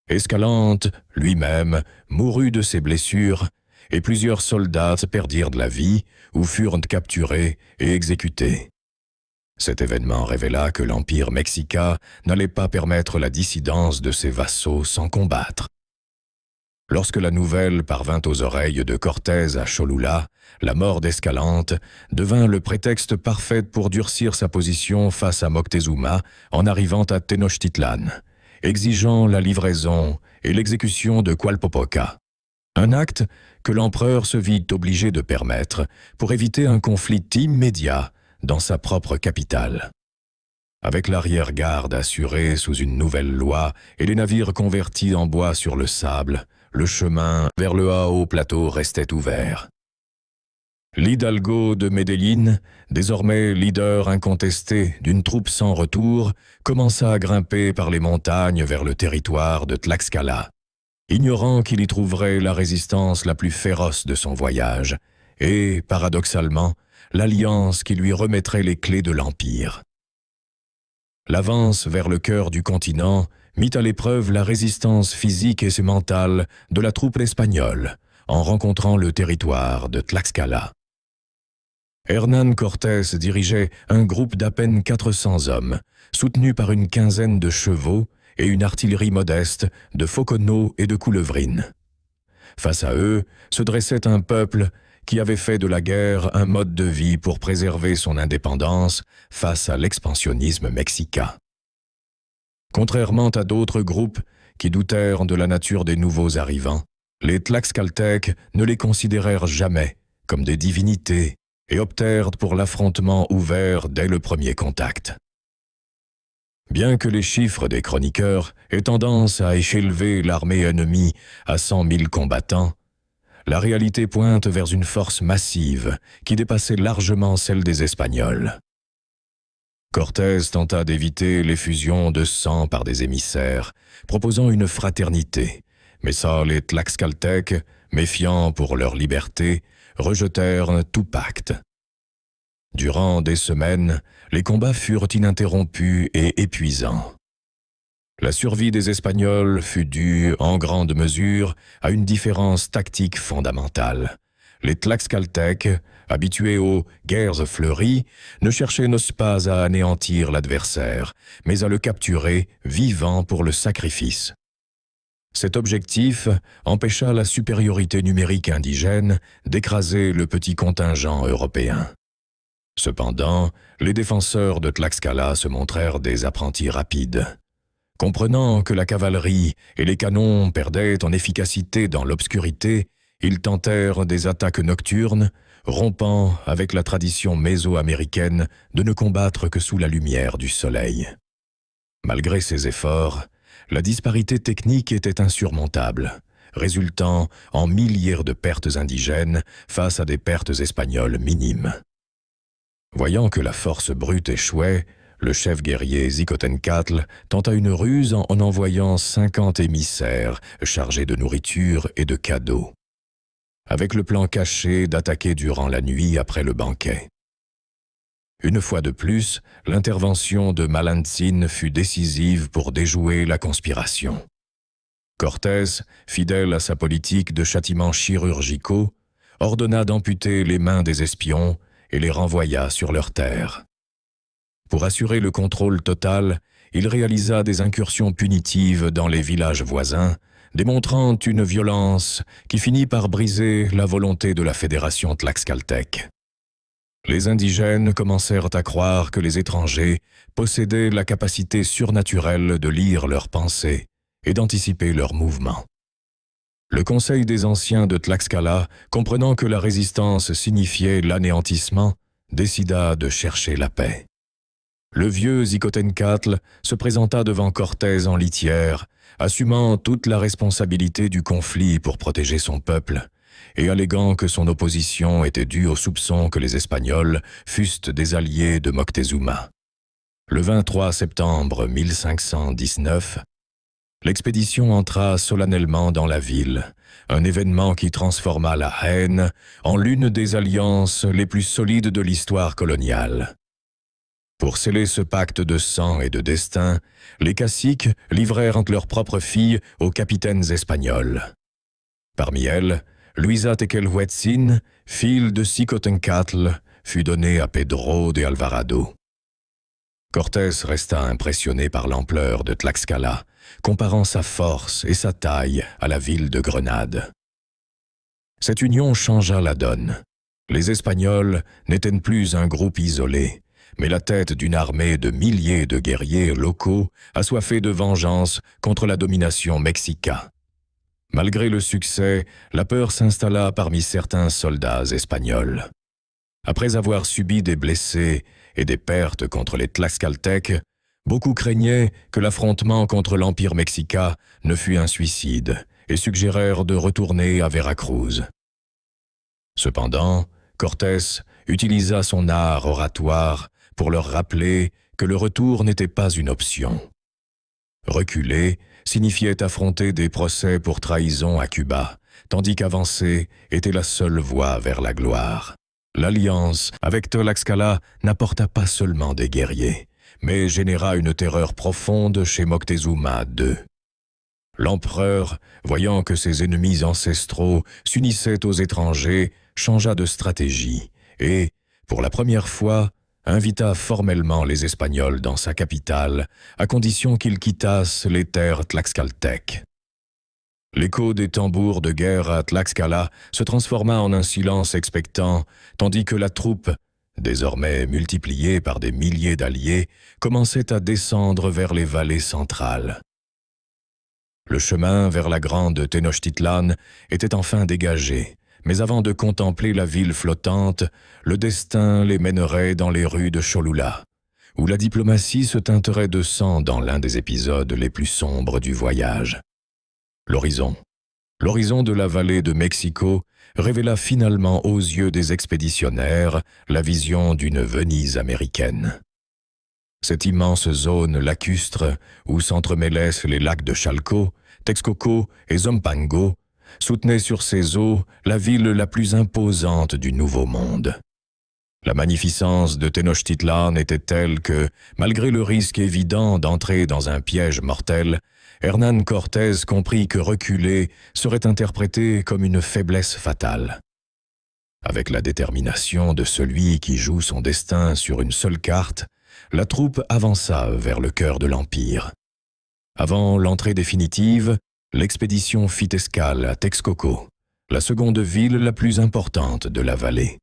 Escalante, lui-même, mourut de ses blessures et plusieurs soldats perdirent de la vie ou furent capturés et exécutés. Cet événement révéla que l'Empire mexicain n'allait pas permettre la dissidence de ses vassaux sans combattre. Lorsque la nouvelle parvint aux oreilles de Cortés à Cholula, la mort d'Escalante devint le prétexte parfait pour durcir sa position face à Moctezuma en arrivant à Tenochtitlan, exigeant la livraison et l'exécution de Qualpopoca. Un acte que l'empereur se vit obligé de permettre pour éviter un conflit immédiat dans sa propre capitale. Avec l'arrière-garde assurée sous une nouvelle loi et les navires convertis en bois sur le sable, le chemin vers le haut plateau restait ouvert. L'Hidalgo de Medellín, désormais leader incontesté d'une troupe sans retour, commença à grimper par les montagnes vers le territoire de Tlaxcala, ignorant qu'il y trouverait la résistance la plus féroce de son voyage et, paradoxalement, l'alliance qui lui remettrait les clés de l'Empire. L'avance vers le cœur du continent mit à l'épreuve la résistance physique et mentale de la troupe espagnole en rencontrant le territoire de Tlaxcala. Hernán Cortés dirigeait un groupe d'à peine 400 hommes, soutenu par une quinzaine de chevaux et une artillerie modeste de Fauconeaux et de Coulevrines. Face à eux se dressait un peuple qui avait fait de la guerre un mode de vie pour préserver son indépendance face à l'expansionnisme mexicain. Contrairement à d'autres groupes qui doutèrent de la nature des nouveaux arrivants, les Tlaxcaltèques ne les considérèrent jamais comme des divinités et optèrent pour l'affrontement ouvert dès le premier contact. Bien que les chiffres des chroniqueurs aient tendance à élever l'armée ennemie à 100 000 combattants, la réalité pointe vers une force massive qui dépassait largement celle des Espagnols. Cortés tenta d'éviter l'effusion de sang par des émissaires, proposant une fraternité, mais ça, les Tlaxcaltèques, méfiants pour leur liberté, rejetèrent tout pacte. Durant des semaines, les combats furent ininterrompus et épuisants. La survie des Espagnols fut due, en grande mesure, à une différence tactique fondamentale. Les Tlaxcaltèques, habitués aux guerres fleuries, ne cherchaient pas à anéantir l'adversaire, mais à le capturer vivant pour le sacrifice. Cet objectif empêcha la supériorité numérique indigène d'écraser le petit contingent européen. Cependant, les défenseurs de Tlaxcala se montrèrent des apprentis rapides. Comprenant que la cavalerie et les canons perdaient en efficacité dans l'obscurité, ils tentèrent des attaques nocturnes, rompant avec la tradition méso-américaine de ne combattre que sous la lumière du soleil. Malgré ces efforts, la disparité technique était insurmontable, résultant en milliers de pertes indigènes face à des pertes espagnoles minimes. Voyant que la force brute échouait, le chef guerrier Xicotencatl tenta une ruse en envoyant 50 émissaires chargés de nourriture et de cadeaux, avec le plan caché d'attaquer durant la nuit après le banquet. Une fois de plus, l'intervention de Malantzin fut décisive pour déjouer la conspiration. Cortés, fidèle à sa politique de châtiments chirurgicaux, ordonna d'amputer les mains des espions et les renvoya sur leur terre. Pour assurer le contrôle total, il réalisa des incursions punitives dans les villages voisins, démontrant une violence qui finit par briser la volonté de la fédération tlaxcaltèque. Les indigènes commencèrent à croire que les étrangers possédaient la capacité surnaturelle de lire leurs pensées et d'anticiper leurs mouvements. Le Conseil des Anciens de Tlaxcala, comprenant que la résistance signifiait l'anéantissement, décida de chercher la paix. Le vieux Xicotencatl se présenta devant Cortés en litière, assumant toute la responsabilité du conflit pour protéger son peuple, et alléguant que son opposition était due au soupçon que les Espagnols fussent des alliés de Moctezuma. Le 23 septembre 1519, l'expédition entra solennellement dans la ville, un événement qui transforma la haine en l'une des alliances les plus solides de l'histoire coloniale. Pour sceller ce pacte de sang et de destin, les caciques livrèrent leurs propres filles aux capitaines espagnols. Parmi elles, Luisa Tequelhuetzin, fille de Xicotencatl, fut donnée à Pedro de Alvarado. Cortés resta impressionné par l'ampleur de Tlaxcala, comparant sa force et sa taille à la ville de Grenade. Cette union changea la donne. Les Espagnols n'étaient plus un groupe isolé, mais la tête d'une armée de milliers de guerriers locaux assoiffés de vengeance contre la domination mexicaine. Malgré le succès, la peur s'installa parmi certains soldats espagnols. Après avoir subi des blessés et des pertes contre les Tlaxcaltèques, beaucoup craignaient que l'affrontement contre l'Empire mexicain ne fût un suicide et suggérèrent de retourner à Veracruz. Cependant, Cortés utilisa son art oratoire pour leur rappeler que le retour n'était pas une option. Reculer signifiait affronter des procès pour trahison à Cuba, tandis qu'avancer était la seule voie vers la gloire. L'alliance avec Tlaxcala n'apporta pas seulement des guerriers, mais généra une terreur profonde chez Moctezuma II. L'empereur, voyant que ses ennemis ancestraux s'unissaient aux étrangers, changea de stratégie et, pour la première fois, invita formellement les Espagnols dans sa capitale, à condition qu'ils quittassent les terres tlaxcaltèques. L'écho des tambours de guerre à Tlaxcala se transforma en un silence expectant, tandis que la troupe, désormais multipliée par des milliers d'alliés, commençait à descendre vers les vallées centrales. Le chemin vers la grande Tenochtitlan était enfin dégagé, mais avant de contempler la ville flottante, le destin les mènerait dans les rues de Cholula, où la diplomatie se teinterait de sang dans l'un des épisodes les plus sombres du voyage. L'horizon. L'horizon de la vallée de Mexico révéla finalement aux yeux des expéditionnaires la vision d'une Venise américaine. Cette immense zone lacustre où s'entremêlaient les lacs de Chalco, Texcoco et Zumpango soutenait sur ses eaux la ville la plus imposante du Nouveau Monde. La magnificence de Tenochtitlan était telle que, malgré le risque évident d'entrer dans un piège mortel, Hernán Cortés comprit que reculer serait interprété comme une faiblesse fatale. Avec la détermination de celui qui joue son destin sur une seule carte, la troupe avança vers le cœur de l'Empire. Avant l'entrée définitive, l'expédition fit escale à Texcoco, la seconde ville la plus importante de la vallée.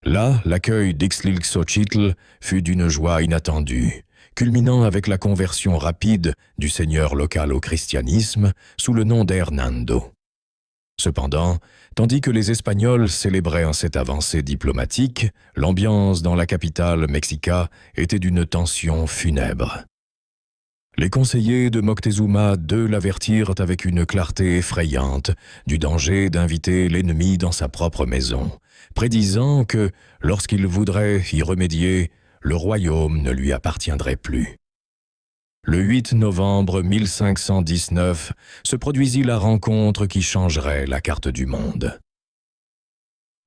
Là, l'accueil d'Ixtlilxochitl fut d'une joie inattendue, culminant avec la conversion rapide du seigneur local au christianisme sous le nom d'Hernando. Cependant, tandis que les Espagnols célébraient en cette avancée diplomatique, l'ambiance dans la capitale Mexica était d'une tension funèbre. Les conseillers de Moctezuma II l'avertirent avec une clarté effrayante du danger d'inviter l'ennemi dans sa propre maison, prédisant que, lorsqu'il voudrait y remédier, le royaume ne lui appartiendrait plus. Le 8 novembre 1519 se produisit la rencontre qui changerait la carte du monde.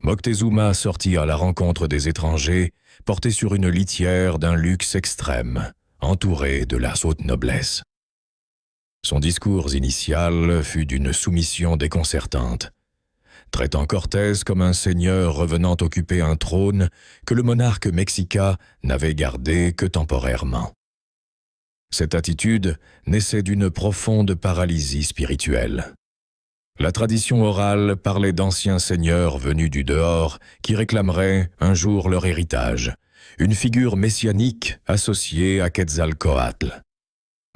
Moctezuma sortit à la rencontre des étrangers, porté sur une litière d'un luxe extrême, entouré de la haute noblesse. Son discours initial fut d'une soumission déconcertante, traitant Cortés comme un seigneur revenant occuper un trône que le monarque mexicain n'avait gardé que temporairement. Cette attitude naissait d'une profonde paralysie spirituelle. La tradition orale parlait d'anciens seigneurs venus du dehors qui réclameraient un jour leur héritage, une figure messianique associée à Quetzalcoatl.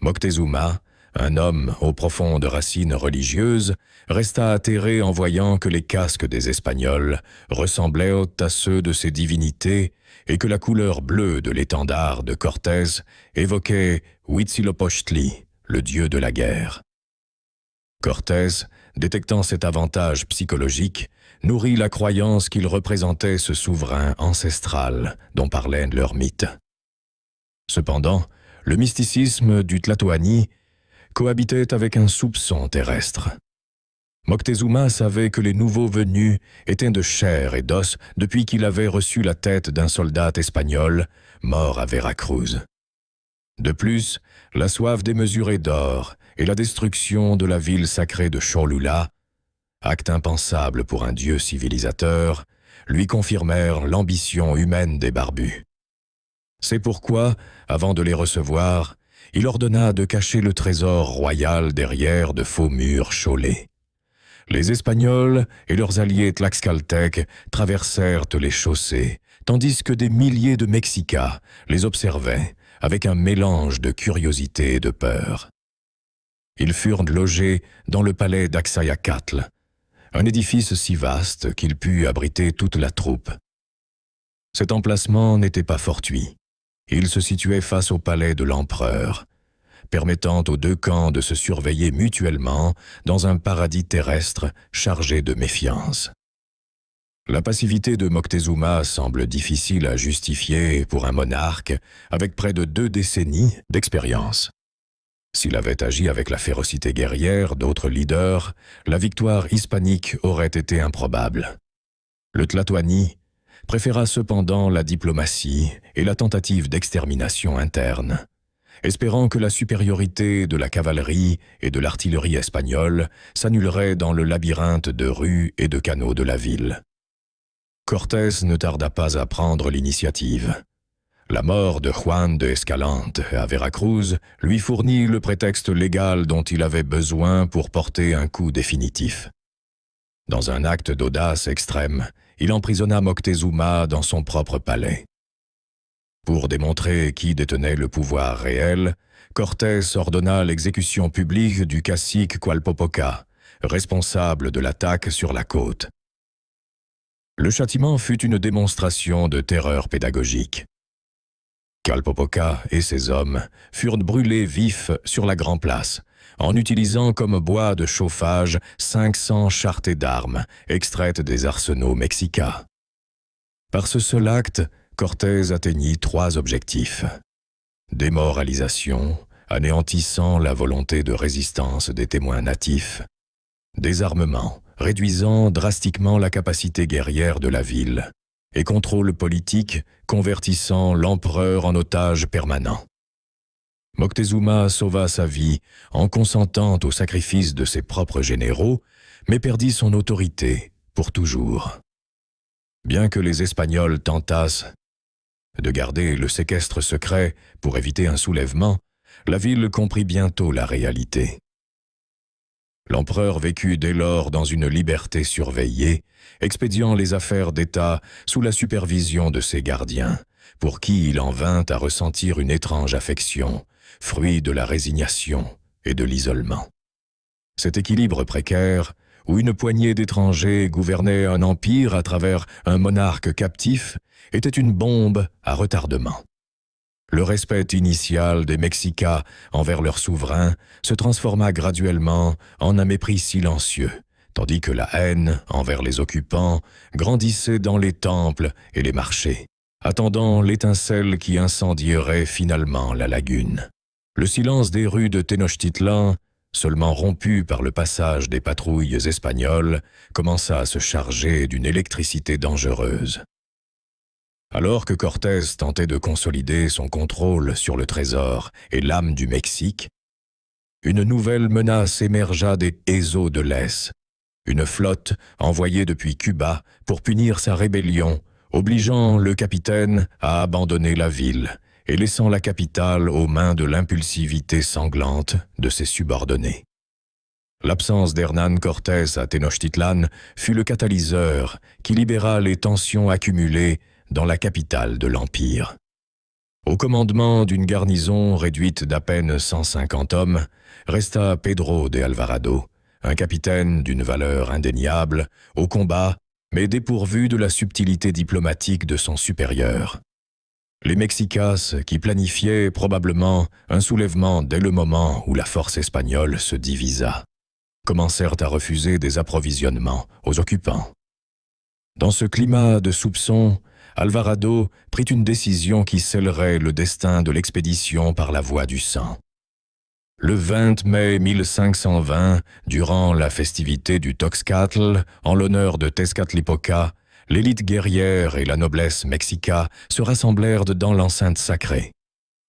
Moctezuma, un homme aux profondes racines religieuses, resta atterré en voyant que les casques des Espagnols ressemblaient à ceux de ces divinités et que la couleur bleue de l'étendard de Cortés évoquait Huitzilopochtli, le dieu de la guerre. Cortés, détectant cet avantage psychologique, nourrit la croyance qu'il représentait ce souverain ancestral dont parlaient leurs mythes. Cependant, le mysticisme du Tlatoani cohabitait avec un soupçon terrestre. Moctezuma savait que les nouveaux venus étaient de chair et d'os depuis qu'il avait reçu la tête d'un soldat espagnol mort à Veracruz. De plus, la soif démesurée d'or et la destruction de la ville sacrée de Cholula, acte impensable pour un dieu civilisateur, lui confirmèrent l'ambition humaine des barbus. C'est pourquoi, avant de les recevoir, il ordonna de cacher le trésor royal derrière de faux murs chaulés. Les Espagnols et leurs alliés tlaxcaltèques traversèrent les chaussées, tandis que des milliers de Mexicains les observaient avec un mélange de curiosité et de peur. Ils furent logés dans le palais d'Axayacatl, un édifice si vaste qu'il put abriter toute la troupe. Cet emplacement n'était pas fortuit. Il se situait face au palais de l'empereur, permettant aux deux camps de se surveiller mutuellement dans un paradis terrestre chargé de méfiance. La passivité de Moctezuma semble difficile à justifier pour un monarque avec près de 2 décennies d'expérience. S'il avait agi avec la férocité guerrière d'autres leaders, la victoire hispanique aurait été improbable. Le Tlatoani préféra cependant la diplomatie et la tentative d'extermination interne, espérant que la supériorité de la cavalerie et de l'artillerie espagnole s'annulerait dans le labyrinthe de rues et de canaux de la ville. Cortés ne tarda pas à prendre l'initiative. La mort de Juan de Escalante à Veracruz lui fournit le prétexte légal dont il avait besoin pour porter un coup définitif. Dans un acte d'audace extrême, il emprisonna Moctezuma dans son propre palais. Pour démontrer qui détenait le pouvoir réel, Cortés ordonna l'exécution publique du cacique Qualpopoca, responsable de l'attaque sur la côte. Le châtiment fut une démonstration de terreur pédagogique. Qualpopoca et ses hommes furent brûlés vifs sur la Grand Place, en utilisant comme bois de chauffage 500 charretées d'armes extraites des arsenaux mexicains. Par ce seul acte, Cortés atteignit 3 objectifs. Démoralisation, anéantissant la volonté de résistance des témoins natifs. Désarmement, réduisant drastiquement la capacité guerrière de la ville. Et contrôle politique, convertissant l'empereur en otage permanent. Moctezuma sauva sa vie en consentant au sacrifice de ses propres généraux, mais perdit son autorité pour toujours. Bien que les Espagnols tentassent de garder le séquestre secret pour éviter un soulèvement, la ville comprit bientôt la réalité. L'empereur vécut dès lors dans une liberté surveillée, expédiant les affaires d'État sous la supervision de ses gardiens, pour qui il en vint à ressentir une étrange affection, fruit de la résignation et de l'isolement. Cet équilibre précaire, où une poignée d'étrangers gouvernait un empire à travers un monarque captif, était une bombe à retardement. Le respect initial des Mexicas envers leur souverain se transforma graduellement en un mépris silencieux, tandis que la haine envers les occupants grandissait dans les temples et les marchés, attendant l'étincelle qui incendierait finalement la lagune. Le silence des rues de Tenochtitlan, seulement rompu par le passage des patrouilles espagnoles, commença à se charger d'une électricité dangereuse. Alors que Cortés tentait de consolider son contrôle sur le trésor et l'âme du Mexique, une nouvelle menace émergea des Ezos de l'Est, une flotte envoyée depuis Cuba pour punir sa rébellion, obligeant le capitaine à abandonner la ville et laissant la capitale aux mains de l'impulsivité sanglante de ses subordonnés. L'absence d'Hernán Cortés à Tenochtitlan fut le catalyseur qui libéra les tensions accumulées dans la capitale de l'Empire. Au commandement d'une garnison réduite d'à peine 150 hommes, resta Pedro de Alvarado, un capitaine d'une valeur indéniable, au combat, mais dépourvu de la subtilité diplomatique de son supérieur. Les Mexicas, qui planifiaient probablement un soulèvement dès le moment où la force espagnole se divisa, commencèrent à refuser des approvisionnements aux occupants. Dans ce climat de soupçons, Alvarado prit une décision qui scellerait le destin de l'expédition par la voie du sang. Le 20 mai 1520, durant la festivité du Toxcatl, en l'honneur de Tezcatlipoca, l'élite guerrière et la noblesse mexica se rassemblèrent dans l'enceinte sacrée.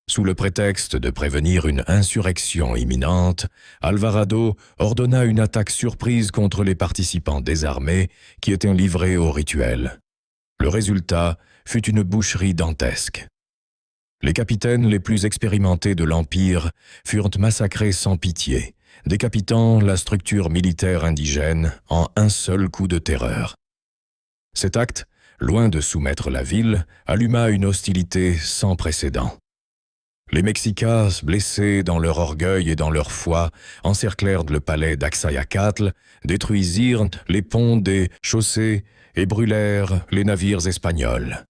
Sous le prétexte de prévenir une insurrection imminente, Alvarado ordonna une attaque surprise contre les participants désarmés qui étaient livrés au rituel. Le résultat fut une boucherie dantesque. Les capitaines les plus expérimentés de l'Empire furent massacrés sans pitié, décapitant la structure militaire indigène en un seul coup de terreur. Cet acte, loin de soumettre la ville, alluma une hostilité sans précédent. Les Mexicas, blessés dans leur orgueil et dans leur foi, encerclèrent le palais d'Axayacatl, détruisirent les ponts des chaussées et brûlèrent les navires espagnols,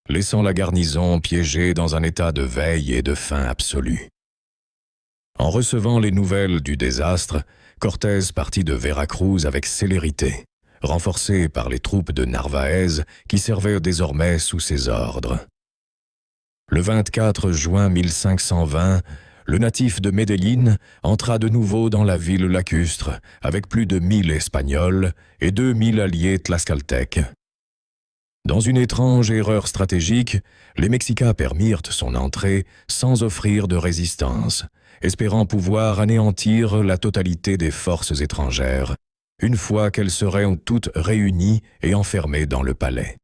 laissant la garnison piégée dans un état de veille et de faim absolue. En recevant les nouvelles du désastre, Cortés partit de Veracruz avec célérité, renforcé par les troupes de Narvaez qui servaient désormais sous ses ordres. Le 24 juin 1520, le natif de Medellín entra de nouveau dans la ville lacustre avec plus de 1000 Espagnols et 2000 alliés tlaxcaltèques. Dans une étrange erreur stratégique, les Mexicas permirent son entrée sans offrir de résistance, espérant pouvoir anéantir la totalité des forces étrangères une fois qu'elles seraient toutes réunies et enfermées dans le palais.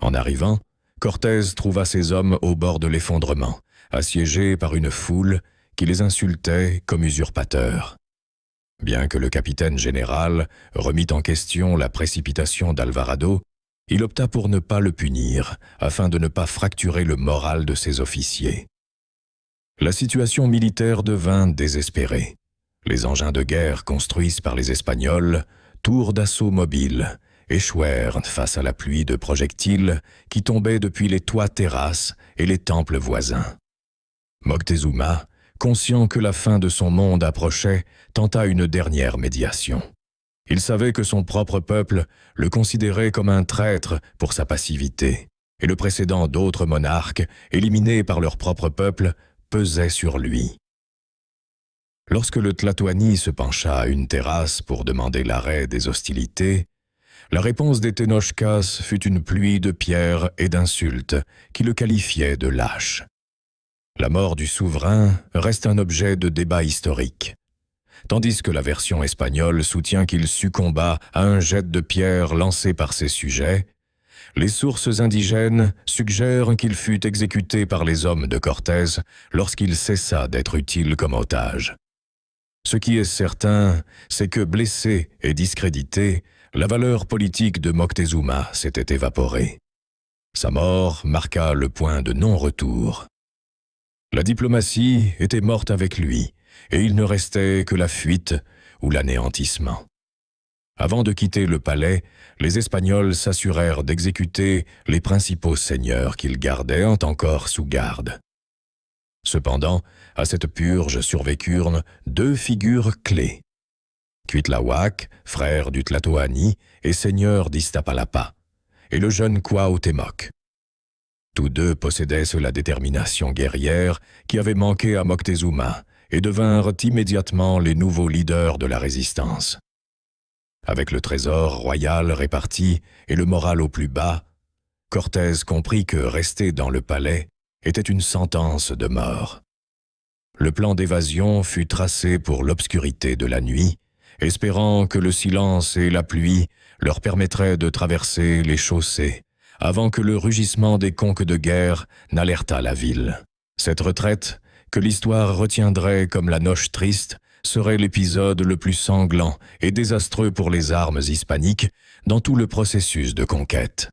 En arrivant, Cortés trouva ses hommes au bord de l'effondrement, assiégés par une foule qui les insultait comme usurpateurs. Bien que le capitaine général remît en question la précipitation d'Alvarado, il opta pour ne pas le punir, afin de ne pas fracturer le moral de ses officiers. La situation militaire devint désespérée. Les engins de guerre construits par les Espagnols, tours d'assaut mobiles, échouèrent face à la pluie de projectiles qui tombaient depuis les toits terrasses et les temples voisins. Moctezuma, conscient que la fin de son monde approchait, tenta une dernière médiation. Il savait que son propre peuple le considérait comme un traître pour sa passivité, et le précédent d'autres monarques, éliminés par leur propre peuple, pesait sur lui. Lorsque le Tlatoani se pencha à une terrasse pour demander l'arrêt des hostilités, la réponse des Tenochcas fut une pluie de pierres et d'insultes qui le qualifiaient de lâche. La mort du souverain reste un objet de débat historique, tandis que la version espagnole soutient qu'il succomba à un jet de pierre lancé par ses sujets. Les sources indigènes suggèrent qu'il fut exécuté par les hommes de Cortés lorsqu'il cessa d'être utile comme otage. Ce qui est certain, c'est que blessé et discrédité, la valeur politique de Moctezuma s'était évaporée. Sa mort marqua le point de non-retour. La diplomatie était morte avec lui, et il ne restait que la fuite ou l'anéantissement. Avant de quitter le palais, les Espagnols s'assurèrent d'exécuter les principaux seigneurs qu'ils gardaient encore sous garde. Cependant, à cette purge survécurent deux figures clés. Cuitlahuac, frère du Tlatoani et seigneur d'Iztapalapa, et le jeune Cuauhtémoc. Tous deux possédaient la détermination guerrière qui avait manqué à Moctezuma et devinrent immédiatement les nouveaux leaders de la résistance. Avec le trésor royal réparti et le moral au plus bas, Cortés comprit que rester dans le palais était une sentence de mort. Le plan d'évasion fut tracé pour l'obscurité de la nuit, espérant que le silence et la pluie leur permettraient de traverser les chaussées avant que le rugissement des conques de guerre n'alertât la ville. Cette retraite, que l'histoire retiendrait comme la noche triste, serait l'épisode le plus sanglant et désastreux pour les armes hispaniques dans tout le processus de conquête.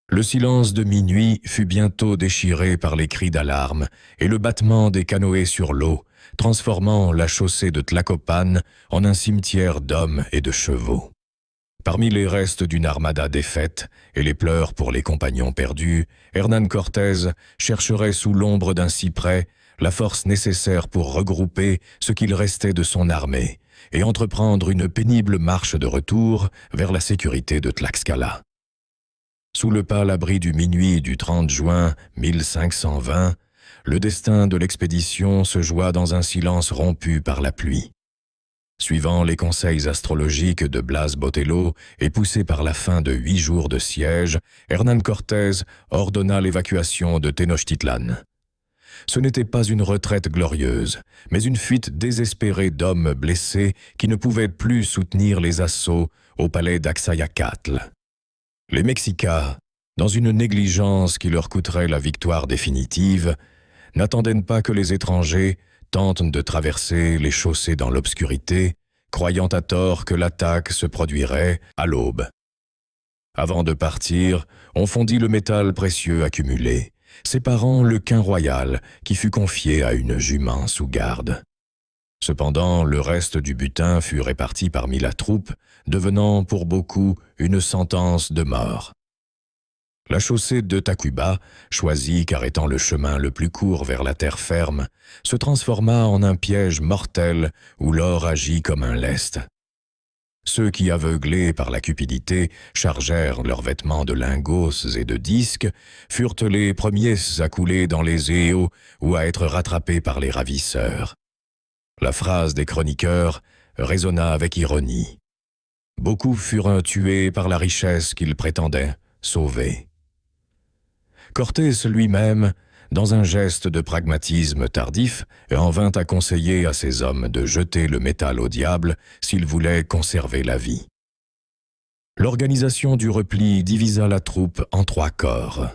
Le silence de minuit fut bientôt déchiré par les cris d'alarme et le battement des canoës sur l'eau, transformant la chaussée de Tlacopan en un cimetière d'hommes et de chevaux. Parmi les restes d'une armada défaite et les pleurs pour les compagnons perdus, Hernán Cortés chercherait sous l'ombre d'un cyprès la force nécessaire pour regrouper ce qu'il restait de son armée et entreprendre une pénible marche de retour vers la sécurité de Tlaxcala. Sous le pâle abri du minuit du 30 juin 1520, le destin de l'expédition se joua dans un silence rompu par la pluie. Suivant les conseils astrologiques de Blas Botelho et poussé par la fin de 8 jours de siège, Hernán Cortés ordonna l'évacuation de Tenochtitlan. Ce n'était pas une retraite glorieuse, mais une fuite désespérée d'hommes blessés qui ne pouvaient plus soutenir les assauts au palais d'Axayacatl. Les Mexicas, dans une négligence qui leur coûterait la victoire définitive, n'attendaient pas que les étrangers tentent de traverser les chaussées dans l'obscurité, croyant à tort que l'attaque se produirait à l'aube. Avant de partir, on fondit le métal précieux accumulé, séparant le quin royal qui fut confié à une jument sous garde. Cependant, le reste du butin fut réparti parmi la troupe, devenant pour beaucoup une sentence de mort. La chaussée de Tacuba, choisie car étant le chemin le plus court vers la terre ferme, se transforma en un piège mortel où l'or agit comme un lest. Ceux qui, aveuglés par la cupidité, chargèrent leurs vêtements de lingots et de disques, furent les premiers à couler dans les éaux ou à être rattrapés par les ravisseurs. La phrase des chroniqueurs résonna avec ironie. Beaucoup furent tués par la richesse qu'ils prétendaient sauver. Cortés lui-même dans un geste de pragmatisme tardif, en vint à conseiller à ses hommes de jeter le métal au diable s'ils voulaient conserver la vie. L'organisation du repli divisa la troupe en 3 corps.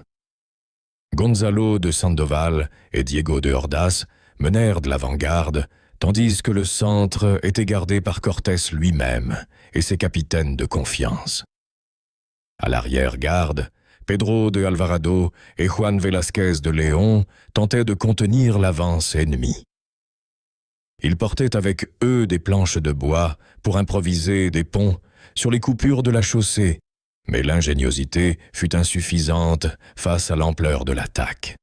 Gonzalo de Sandoval et Diego de Ordaz menèrent de l'avant-garde, tandis que le centre était gardé par Cortés lui-même et ses capitaines de confiance. À l'arrière-garde, Pedro de Alvarado et Juan Velázquez de Léon tentaient de contenir l'avance ennemie. Ils portaient avec eux des planches de bois pour improviser des ponts sur les coupures de la chaussée, mais l'ingéniosité fut insuffisante face à l'ampleur de l'attaque.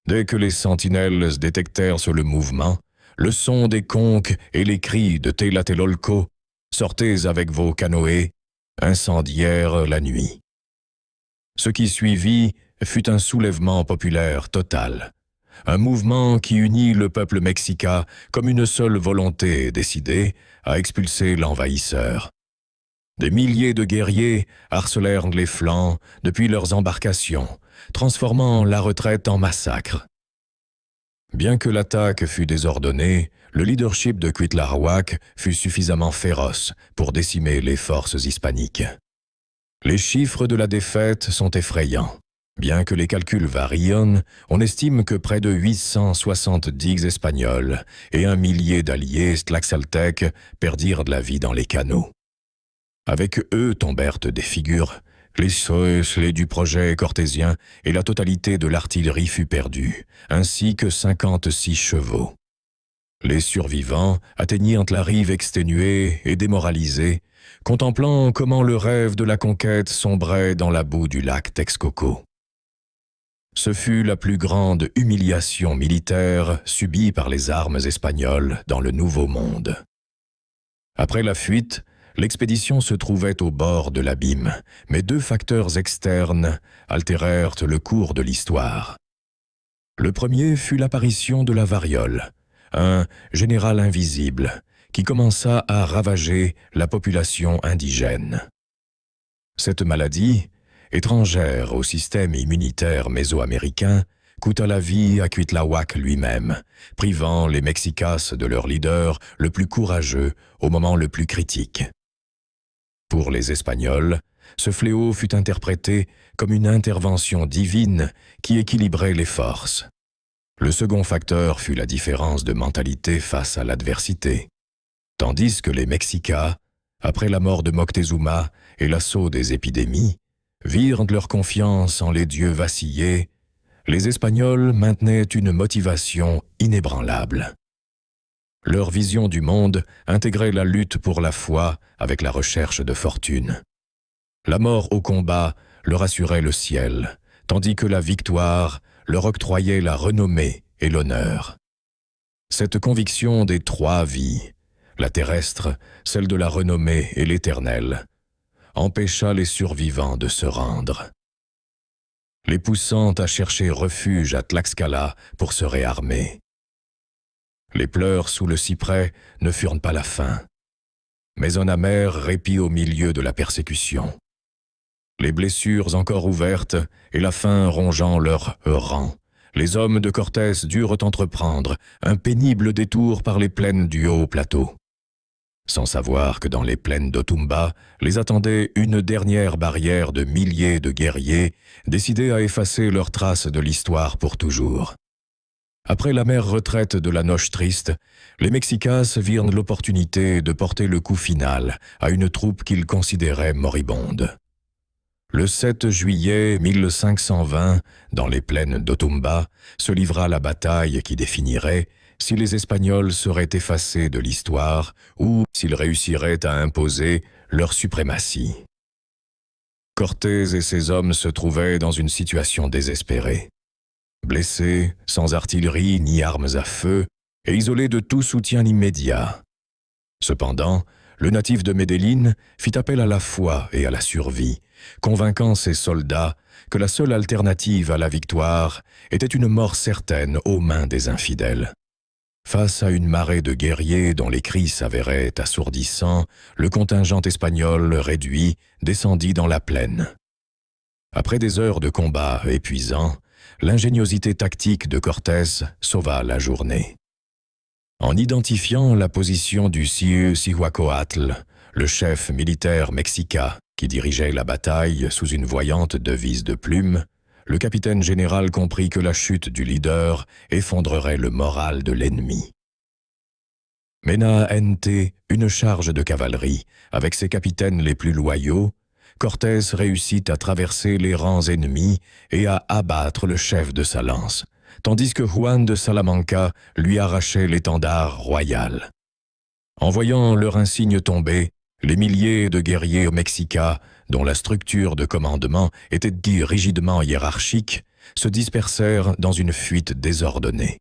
Dès que les sentinelles détectèrent sur le mouvement, le son des conques et les cris de Tlatelolco, « Sortez avec vos canoës », incendièrent la nuit. Ce qui suivit fut un soulèvement populaire total, un mouvement qui unit le peuple mexicain comme une seule volonté décidée à expulser l'envahisseur. Des milliers de guerriers harcelèrent les flancs depuis leurs embarcations, transformant la retraite en massacre. Bien que l'attaque fût désordonnée, le leadership de Cuitlahuac fut suffisamment féroce pour décimer les forces hispaniques. Les chiffres de la défaite sont effrayants. Bien que les calculs varient, on estime que près de 870 Espagnols et 1 millier d'alliés tlaxaltèques perdirent de la vie dans les canaux. Avec eux tombèrent des figures. Les soles du projet cortésien et la totalité de l'artillerie fut perdue, ainsi que 56 chevaux. Les survivants atteignirent la rive exténués et démoralisés, contemplant comment le rêve de la conquête sombrait dans la boue du lac Texcoco. Ce fut la plus grande humiliation militaire subie par les armes espagnoles dans le Nouveau Monde. Après la fuite, l'expédition se trouvait au bord de l'abîme, mais 2 facteurs externes altérèrent le cours de l'histoire. Le premier fut l'apparition de la variole, un général invisible qui commença à ravager la population indigène. Cette maladie, étrangère au système immunitaire mésoaméricain, coûta la vie à Cuitlahuac lui-même, privant les Mexicas de leur leader le plus courageux au moment le plus critique. Pour les Espagnols, ce fléau fut interprété comme une intervention divine qui équilibrait les forces. Le second facteur fut la différence de mentalité face à l'adversité. Tandis que les Mexicas, après la mort de Moctezuma et l'assaut des épidémies, virent leur confiance en les dieux vaciller, les Espagnols maintenaient une motivation inébranlable. Leur vision du monde intégrait la lutte pour la foi avec la recherche de fortune. La mort au combat leur assurait le ciel, tandis que la victoire leur octroyait la renommée et l'honneur. Cette conviction des 3 vies, la terrestre, celle de la renommée et l'éternelle, empêcha les survivants de se rendre, les poussant à chercher refuge à Tlaxcala pour se réarmer. Les pleurs sous le cyprès ne furent pas la fin, mais un amer répit au milieu de la persécution. Les blessures encore ouvertes et la faim rongeant leurs rangs, les hommes de Cortés durent entreprendre un pénible détour par les plaines du haut plateau, sans savoir que dans les plaines d'Otumba les attendait une dernière barrière de milliers de guerriers décidés à effacer leurs traces de l'histoire pour toujours. Après l'amère retraite de la Noche Triste, les Mexicas virent l'opportunité de porter le coup final à une troupe qu'ils considéraient moribonde. Le 7 juillet 1520, dans les plaines d'Otumba, se livra la bataille qui définirait si les Espagnols seraient effacés de l'histoire ou s'ils réussiraient à imposer leur suprématie. Cortés et ses hommes se trouvaient dans une situation désespérée. Blessés, sans artillerie ni armes à feu, et isolés de tout soutien immédiat. Cependant, le natif de Medellín fit appel à la foi et à la survie, convainquant ses soldats que la seule alternative à la victoire était une mort certaine aux mains des infidèles. Face à une marée de guerriers dont les cris s'avéraient assourdissants, le contingent espagnol réduit descendit dans la plaine. Après des heures de combat épuisants, l'ingéniosité tactique de Cortés sauva la journée. En identifiant la position du Cihuacoatl, le chef militaire mexicain qui dirigeait la bataille sous une voyante devise de plume, le capitaine général comprit que la chute du leader effondrerait le moral de l'ennemi. Menant à NT une charge de cavalerie avec ses capitaines les plus loyaux, Cortés réussit à traverser les rangs ennemis et à abattre le chef de sa lance, tandis que Juan de Salamanca lui arrachait l'étendard royal. En voyant leur insigne tomber, les milliers de guerriers mexicains, dont la structure de commandement était rigidement hiérarchique, se dispersèrent dans une fuite désordonnée.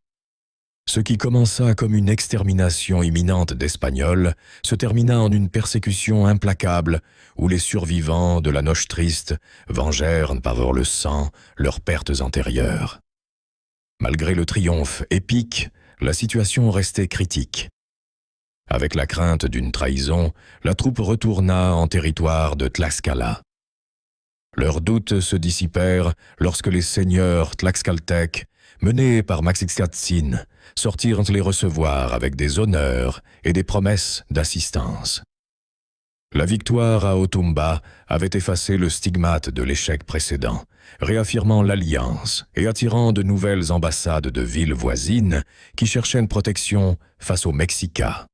Ce qui commença comme une extermination imminente d'Espagnols se termina en une persécution implacable où les survivants de la Noche Triste vengèrent par le sang leurs pertes antérieures. Malgré le triomphe épique, la situation restait critique. Avec la crainte d'une trahison, la troupe retourna en territoire de Tlaxcala. Leurs doutes se dissipèrent lorsque les seigneurs tlaxcaltèques, menés par Maxixcatzin, sortirent les recevoir avec des honneurs et des promesses d'assistance. La victoire à Otumba avait effacé le stigmate de l'échec précédent, réaffirmant l'alliance et attirant de nouvelles ambassades de villes voisines qui cherchaient une protection face aux Mexicains.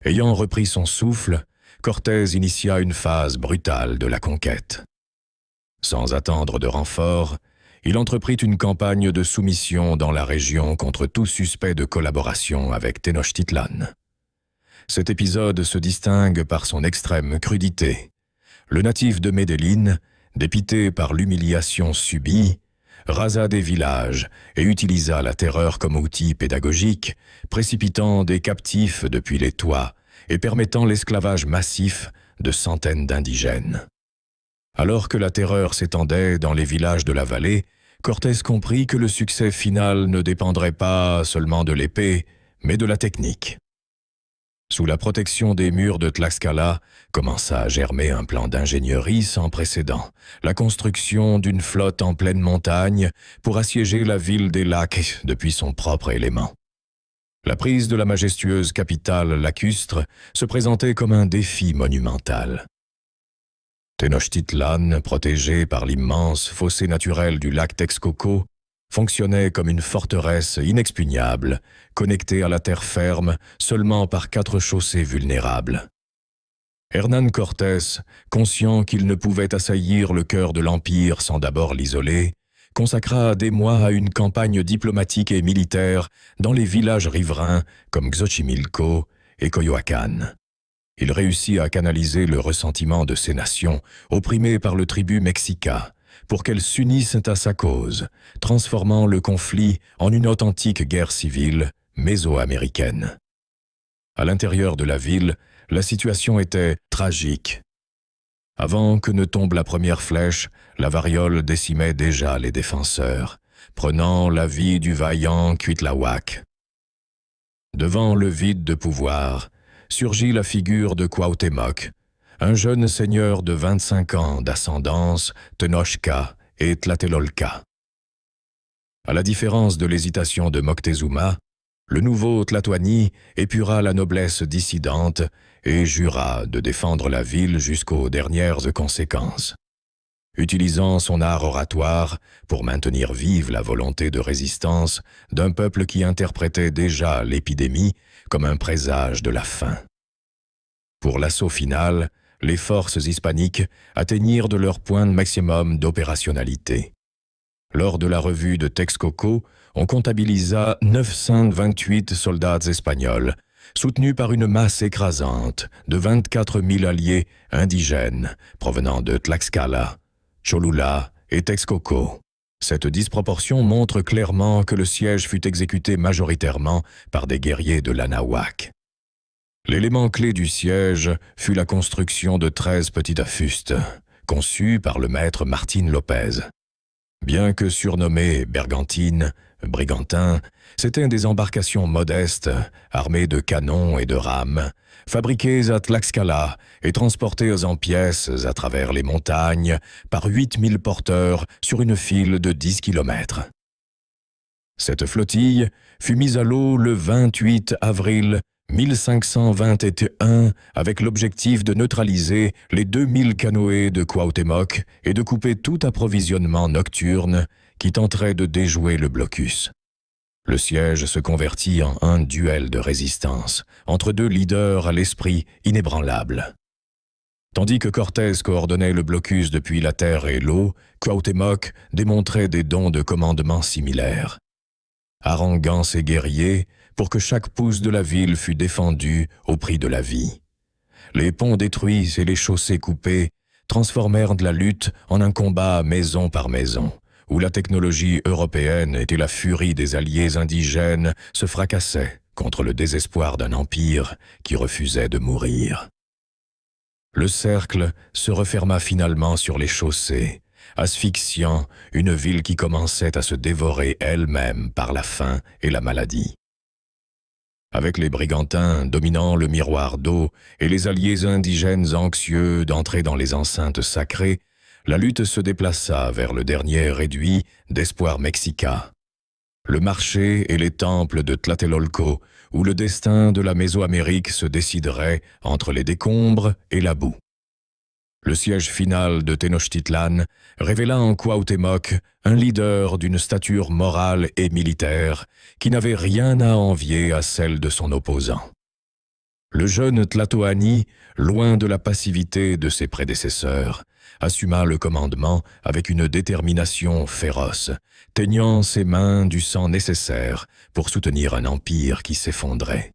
Ayant repris son souffle, Cortés initia une phase brutale de la conquête. Sans attendre de renfort, il entreprit une campagne de soumission dans la région contre tout suspect de collaboration avec Tenochtitlan. Cet épisode se distingue par son extrême crudité. Le natif de Medellín, dépité par l'humiliation subie, rasa des villages et utilisa la terreur comme outil pédagogique, précipitant des captifs depuis les toits et permettant l'esclavage massif de centaines d'indigènes. Alors que la terreur s'étendait dans les villages de la vallée, Cortés comprit que le succès final ne dépendrait pas seulement de l'épée, mais de la technique. Sous la protection des murs de Tlaxcala, commença à germer un plan d'ingénierie sans précédent, la construction d'une flotte en pleine montagne pour assiéger la ville des lacs depuis son propre élément. La prise de la majestueuse capitale lacustre se présentait comme un défi monumental. Tenochtitlan, protégé par l'immense fossé naturel du lac Texcoco, fonctionnait comme une forteresse inexpugnable, connectée à la terre ferme seulement par 4 chaussées vulnérables. Hernán Cortés, conscient qu'il ne pouvait assaillir le cœur de l'Empire sans d'abord l'isoler, consacra des mois à une campagne diplomatique et militaire dans les villages riverains comme Xochimilco et Coyoacán. Il réussit à canaliser le ressentiment de ces nations, opprimées par le tribut mexicain, pour qu'elles s'unissent à sa cause, transformant le conflit en une authentique guerre civile mésoaméricaine. À l'intérieur de la ville, la situation était tragique. Avant que ne tombe la première flèche, la variole décimait déjà les défenseurs, prenant la vie du vaillant Cuitlahuac. Devant le vide de pouvoir, surgit la figure de Cuauhtémoc, un jeune seigneur de 25 ans d'ascendance Tenochca et Tlatelolca. À la différence de l'hésitation de Moctezuma, le nouveau Tlatoani épura la noblesse dissidente et jura de défendre la ville jusqu'aux dernières conséquences. Utilisant son art oratoire pour maintenir vive la volonté de résistance d'un peuple qui interprétait déjà l'épidémie comme un présage de la fin. Pour l'assaut final, les forces hispaniques atteignirent de leur point maximum d'opérationnalité. Lors de la revue de Texcoco, on comptabilisa 928 soldats espagnols, soutenus par une masse écrasante de 24 000 alliés indigènes provenant de Tlaxcala, Cholula et Texcoco. Cette disproportion montre clairement que le siège fut exécuté majoritairement par des guerriers de l'Anahuac. L'élément clé du siège fut la construction de 13 petites fustes, conçues par le maître Martín López. Bien que surnommée Bergantine, brigantins, c'étaient des embarcations modestes, armées de canons et de rames, fabriquées à Tlaxcala et transportées en pièces à travers les montagnes par 8000 porteurs sur une file de 10 kilomètres. Cette flottille fut mise à l'eau le 28 avril 1521 avec l'objectif de neutraliser les 2000 canoës de Cuauhtémoc et de couper tout approvisionnement nocturne qui tenterait de déjouer le blocus. Le siège se convertit en un duel de résistance entre deux leaders à l'esprit inébranlable. Tandis que Cortés coordonnait le blocus depuis la terre et l'eau, Cuauhtémoc démontrait des dons de commandement similaires. Haranguant ses guerriers pour que chaque pouce de la ville fût défendu au prix de la vie. Les ponts détruits et les chaussées coupées transformèrent la lutte en un combat maison par maison, où la technologie européenne et la furie des alliés indigènes se fracassaient contre le désespoir d'un empire qui refusait de mourir. Le cercle se referma finalement sur les chaussées, asphyxiant une ville qui commençait à se dévorer elle-même par la faim et la maladie. Avec les brigantins dominant le miroir d'eau et les alliés indigènes anxieux d'entrer dans les enceintes sacrées, la lutte se déplaça vers le dernier réduit d'Espoir Mexica, le marché et les temples de Tlatelolco, où le destin de la Mésoamérique se déciderait entre les décombres et la boue. Le siège final de Tenochtitlan révéla en Cuauhtémoc un leader d'une stature morale et militaire qui n'avait rien à envier à celle de son opposant. Le jeune Tlatoani, loin de la passivité de ses prédécesseurs, assuma le commandement avec une détermination féroce, teignant ses mains du sang nécessaire pour soutenir un empire qui s'effondrait.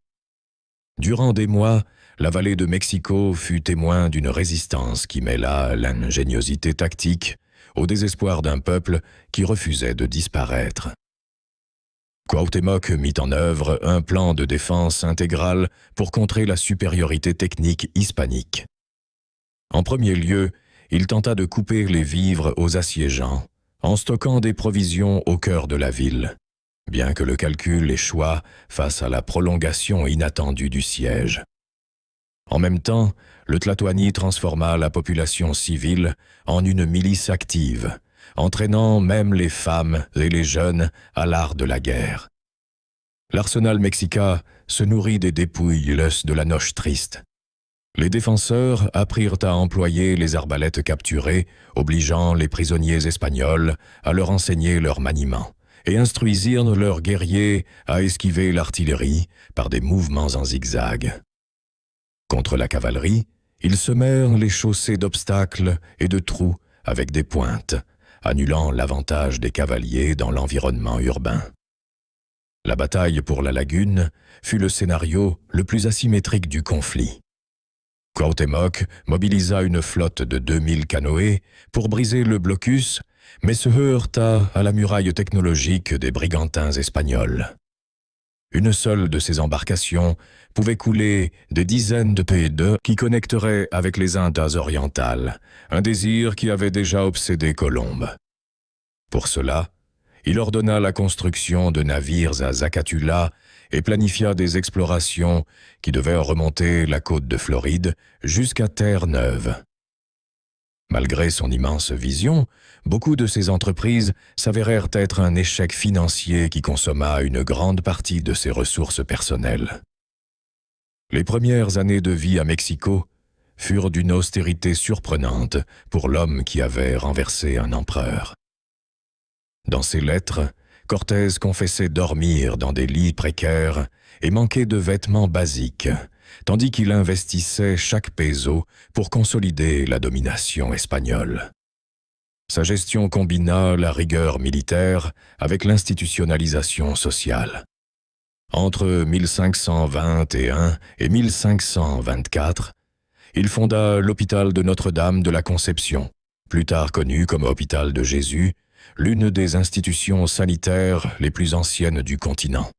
Durant des mois, la vallée de Mexico fut témoin d'une résistance qui mêla l'ingéniosité tactique au désespoir d'un peuple qui refusait de disparaître. Cuauhtémoc mit en œuvre un plan de défense intégral pour contrer la supériorité technique hispanique. En premier lieu, il tenta de couper les vivres aux assiégeants, en stockant des provisions au cœur de la ville, bien que le calcul échoua face à la prolongation inattendue du siège. En même temps, le Tlatoani transforma la population civile en une milice active, entraînant même les femmes et les jeunes à l'art de la guerre. L'arsenal mexicain se nourrit des dépouilles de la noche triste. Les défenseurs apprirent à employer les arbalètes capturées, obligeant les prisonniers espagnols à leur enseigner leur maniement, et instruisirent leurs guerriers à esquiver l'artillerie par des mouvements en zigzag. Contre la cavalerie, ils semèrent les chaussées d'obstacles et de trous avec des pointes, annulant l'avantage des cavaliers dans l'environnement urbain. La bataille pour la lagune fut le scénario le plus asymétrique du conflit. Cuauhtémoc mobilisa une flotte de 2000 canoës pour briser le blocus, mais se heurta à la muraille technologique des brigantins espagnols. Une seule de ces embarcations pouvait couler des dizaines de pieds qui connecteraient avec les Indes orientales, un désir qui avait déjà obsédé Colomb. Pour cela, il ordonna la construction de navires à Zacatula et planifia des explorations qui devaient remonter la côte de Floride jusqu'à Terre-Neuve. Malgré son immense vision, beaucoup de ces entreprises s'avérèrent être un échec financier qui consomma une grande partie de ses ressources personnelles. Les premières années de vie à Mexico furent d'une austérité surprenante pour l'homme qui avait renversé un empereur. Dans ses lettres, Cortés confessait dormir dans des lits précaires et manquer de vêtements basiques, tandis qu'il investissait chaque peso pour consolider la domination espagnole. Sa gestion combina la rigueur militaire avec l'institutionnalisation sociale. Entre 1521 et 1524, il fonda l'hôpital de Notre-Dame de la Conception, plus tard connu comme hôpital de Jésus, l'une des institutions sanitaires les plus anciennes du continent.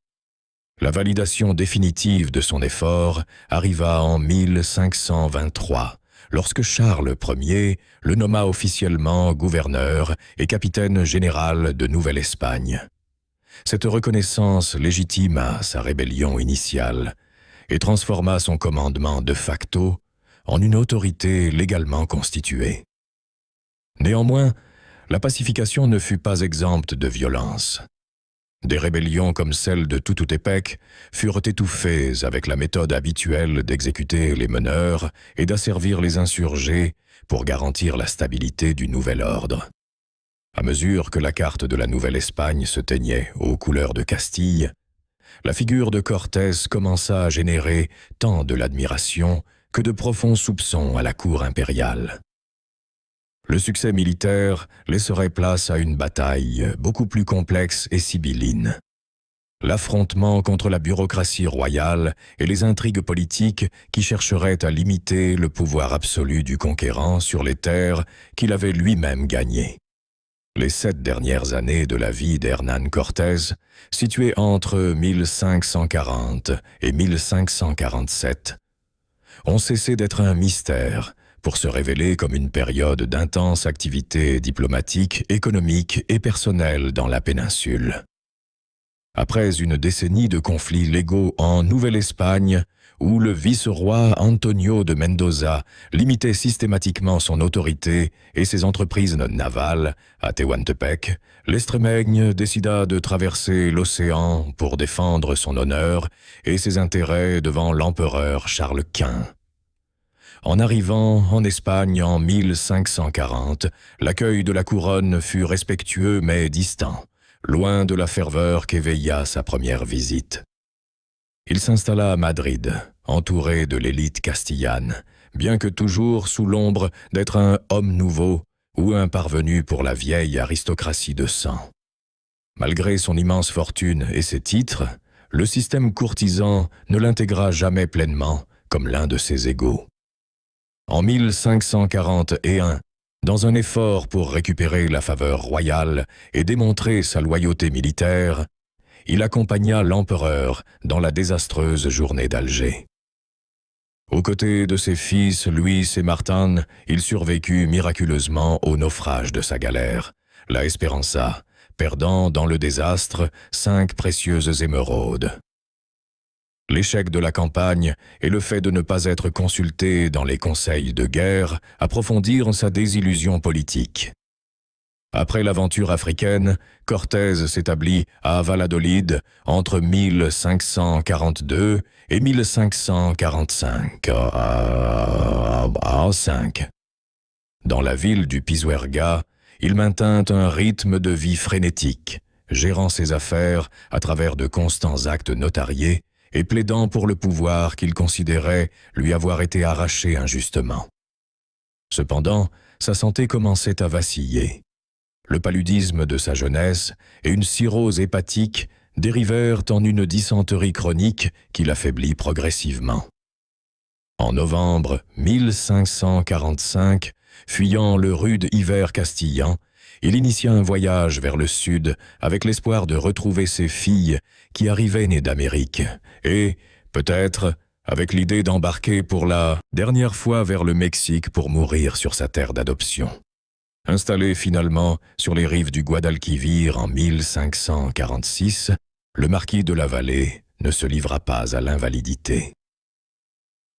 La validation définitive de son effort arriva en 1523, lorsque Charles Ier le nomma officiellement gouverneur et capitaine général de Nouvelle-Espagne. Cette reconnaissance légitima sa rébellion initiale et transforma son commandement de facto en une autorité légalement constituée. Néanmoins, la pacification ne fut pas exempte de violence. Des rébellions comme celle de Tututepec furent étouffées avec la méthode habituelle d'exécuter les meneurs et d'asservir les insurgés pour garantir la stabilité du nouvel ordre. À mesure que la carte de la Nouvelle-Espagne se teignait aux couleurs de Castille, la figure de Cortés commença à générer tant de l'admiration que de profonds soupçons à la cour impériale. Le succès militaire laisserait place à une bataille beaucoup plus complexe et sibylline. L'affrontement contre la bureaucratie royale et les intrigues politiques qui chercheraient à limiter le pouvoir absolu du conquérant sur les terres qu'il avait lui-même gagnées. Les 7 dernières années de la vie d'Hernán Cortés, situées entre 1540 et 1547, ont cessé d'être un mystère pour se révéler comme une période d'intense activité diplomatique, économique et personnelle dans la péninsule. Après une décennie de conflits légaux en Nouvelle-Espagne, où le vice-roi Antonio de Mendoza limitait systématiquement son autorité et ses entreprises navales à Tehuantepec, l'Extrémaigne décida de traverser l'océan pour défendre son honneur et ses intérêts devant l'empereur Charles Quint. En arrivant en Espagne en 1540, l'accueil de la couronne fut respectueux mais distant, loin de la ferveur qu'éveilla sa première visite. Il s'installa à Madrid, entouré de l'élite castillane, bien que toujours sous l'ombre d'être un homme nouveau ou un parvenu pour la vieille aristocratie de sang. Malgré son immense fortune et ses titres, le système courtisan ne l'intégra jamais pleinement comme l'un de ses égaux. En 1541, dans un effort pour récupérer la faveur royale et démontrer sa loyauté militaire, il accompagna l'empereur dans la désastreuse journée d'Alger. Aux côtés de ses fils Luis et Martin, il survécut miraculeusement au naufrage de sa galère, la Esperanza, perdant dans le désastre 5 précieuses émeraudes. L'échec de la campagne et le fait de ne pas être consulté dans les conseils de guerre approfondirent sa désillusion politique. Après l'aventure africaine, Cortés s'établit à Valladolid entre 1542 et 1545. Dans la ville du Pisuerga, il maintint un rythme de vie frénétique, gérant ses affaires à travers de constants actes notariés et plaidant pour le pouvoir qu'il considérait lui avoir été arraché injustement. Cependant, sa santé commençait à vaciller. Le paludisme de sa jeunesse et une cirrhose hépatique dérivèrent en une dysenterie chronique qui l'affaiblit progressivement. En novembre 1545, fuyant le rude hiver castillan, il initia un voyage vers le sud avec l'espoir de retrouver ses filles qui arrivaient nées d'Amérique et, peut-être, avec l'idée d'embarquer pour la dernière fois vers le Mexique pour mourir sur sa terre d'adoption. Installé finalement sur les rives du Guadalquivir en 1546, le marquis de la Vallée ne se livra pas à l'invalidité.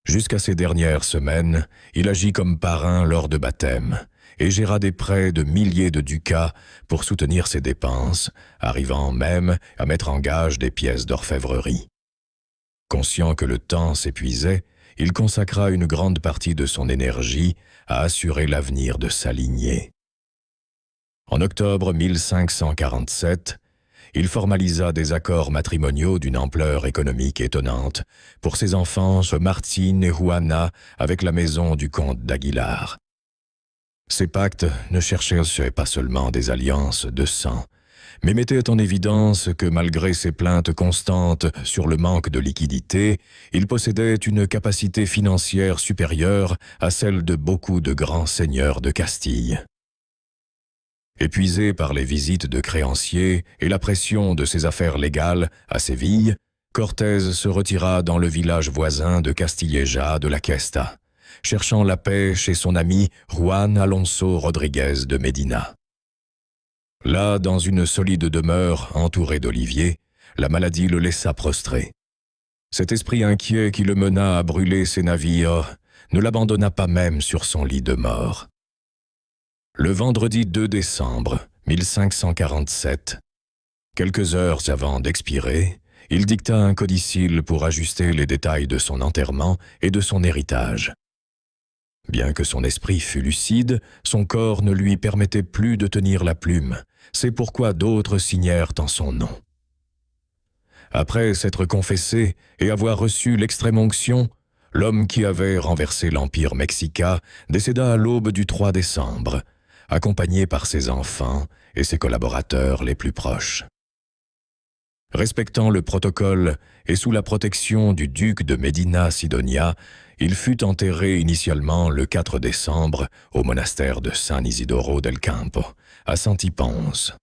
Jusqu'à ces dernières semaines, il agit comme parrain lors de baptême et géra des prêts de milliers de ducats pour soutenir ses dépenses, arrivant même à mettre en gage des pièces d'orfèvrerie. Conscient que le temps s'épuisait, il consacra une grande partie de son énergie à assurer l'avenir de sa lignée. En octobre 1547, il formalisa des accords matrimoniaux d'une ampleur économique étonnante pour ses enfants Martín et Juana avec la maison du comte d'Aguilar. Ces pactes ne cherchaient pas seulement des alliances de sang, mais mettaient en évidence que malgré ses plaintes constantes sur le manque de liquidité, il possédait une capacité financière supérieure à celle de beaucoup de grands seigneurs de Castille. Épuisé par les visites de créanciers et la pression de ses affaires légales à Séville, Cortés se retira dans le village voisin de Castilleja de la Cuesta, cherchant la paix chez son ami Juan Alonso Rodríguez de Medina. Là, dans une solide demeure entourée d'oliviers, la maladie le laissa prostré. Cet esprit inquiet qui le mena à brûler ses navires ne l'abandonna pas même sur son lit de mort. Le vendredi 2 décembre 1547, quelques heures avant d'expirer, il dicta un codicille pour ajuster les détails de son enterrement et de son héritage. Bien que son esprit fût lucide, son corps ne lui permettait plus de tenir la plume. C'est pourquoi d'autres signèrent en son nom. Après s'être confessé et avoir reçu l'extrême-onction, l'homme qui avait renversé l'Empire mexicain décéda à l'aube du 3 décembre, accompagné par ses enfants et ses collaborateurs les plus proches. Respectant le protocole et sous la protection du duc de Medina Sidonia, il fut enterré initialement le 4 décembre au monastère de San Isidoro del Campo, à Santiponce.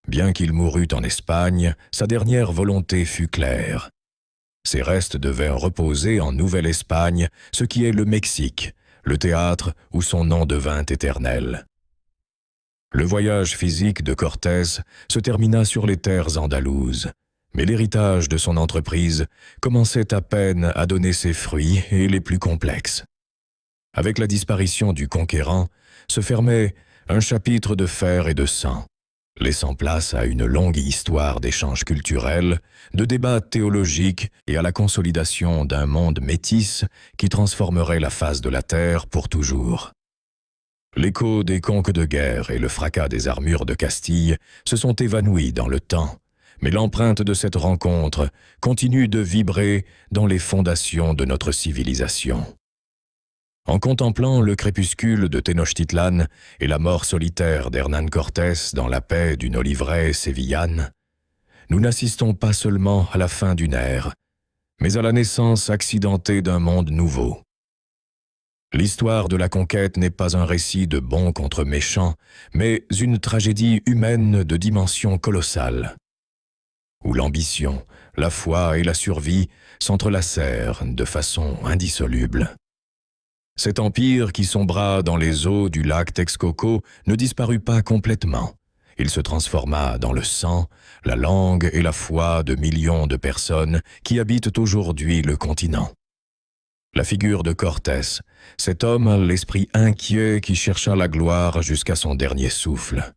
Bien qu'il mourût en Espagne, sa dernière volonté fut claire. Ses restes devaient reposer en Nouvelle-Espagne, ce qui est le Mexique, le théâtre où son nom devint éternel. Le voyage physique de Cortés se termina sur les terres andalouses, mais l'héritage de son entreprise commençait à peine à donner ses fruits et les plus complexes. Avec la disparition du conquérant, se fermait un chapitre de fer et de sang, laissant place à une longue histoire d'échanges culturels, de débats théologiques et à la consolidation d'un monde métis qui transformerait la face de la terre pour toujours. L'écho des conques de guerre et le fracas des armures de Castille se sont évanouis dans le temps, mais l'empreinte de cette rencontre continue de vibrer dans les fondations de notre civilisation. En contemplant le crépuscule de Tenochtitlan et la mort solitaire d'Hernán Cortés dans la paix d'une oliveraie sévillane, nous n'assistons pas seulement à la fin d'une ère, mais à la naissance accidentée d'un monde nouveau. L'histoire de la conquête n'est pas un récit de bons contre méchants, mais une tragédie humaine de dimension colossale, où l'ambition, la foi et la survie s'entrelacèrent de façon indissoluble. Cet empire qui sombra dans les eaux du lac Texcoco ne disparut pas complètement. Il se transforma dans le sang, la langue et la foi de millions de personnes qui habitent aujourd'hui le continent. La figure de Cortés, cet homme à l'esprit inquiet qui chercha la gloire jusqu'à son dernier souffle,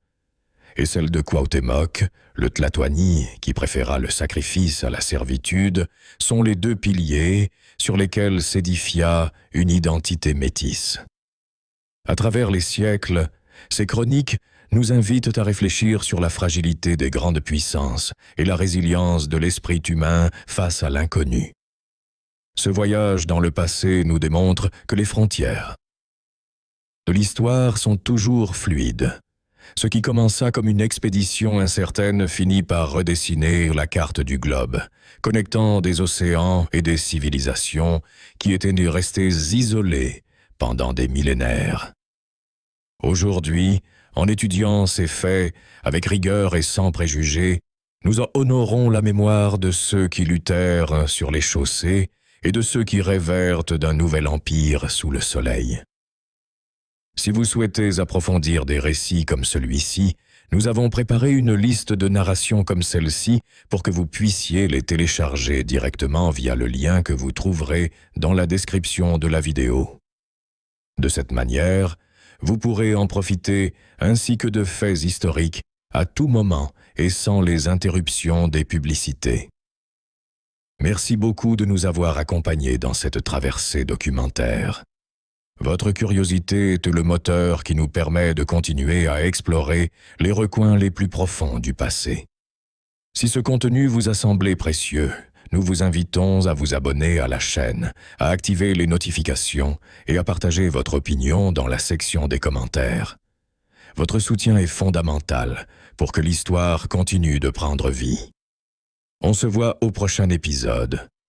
et celle de Cuauhtémoc, le Tlatoani qui préféra le sacrifice à la servitude, sont les deux piliers sur lesquels s'édifia une identité métisse. À travers les siècles, ces chroniques nous invitent à réfléchir sur la fragilité des grandes puissances et la résilience de l'esprit humain face à l'inconnu. Ce voyage dans le passé nous démontre que les frontières de l'histoire sont toujours fluides. Ce qui commença comme une expédition incertaine finit par redessiner la carte du globe, connectant des océans et des civilisations qui étaient restées isolées pendant des millénaires. Aujourd'hui, en étudiant ces faits avec rigueur et sans préjugés, nous honorons la mémoire de ceux qui luttèrent sur les chaussées et de ceux qui rêvèrent d'un nouvel empire sous le soleil. Si vous souhaitez approfondir des récits comme celui-ci, nous avons préparé une liste de narrations comme celle-ci pour que vous puissiez les télécharger directement via le lien que vous trouverez dans la description de la vidéo. De cette manière, vous pourrez en profiter ainsi que de faits historiques à tout moment et sans les interruptions des publicités. Merci beaucoup de nous avoir accompagnés dans cette traversée documentaire. Votre curiosité est le moteur qui nous permet de continuer à explorer les recoins les plus profonds du passé. Si ce contenu vous a semblé précieux, nous vous invitons à vous abonner à la chaîne, à activer les notifications et à partager votre opinion dans la section des commentaires. Votre soutien est fondamental pour que l'histoire continue de prendre vie. On se voit au prochain épisode.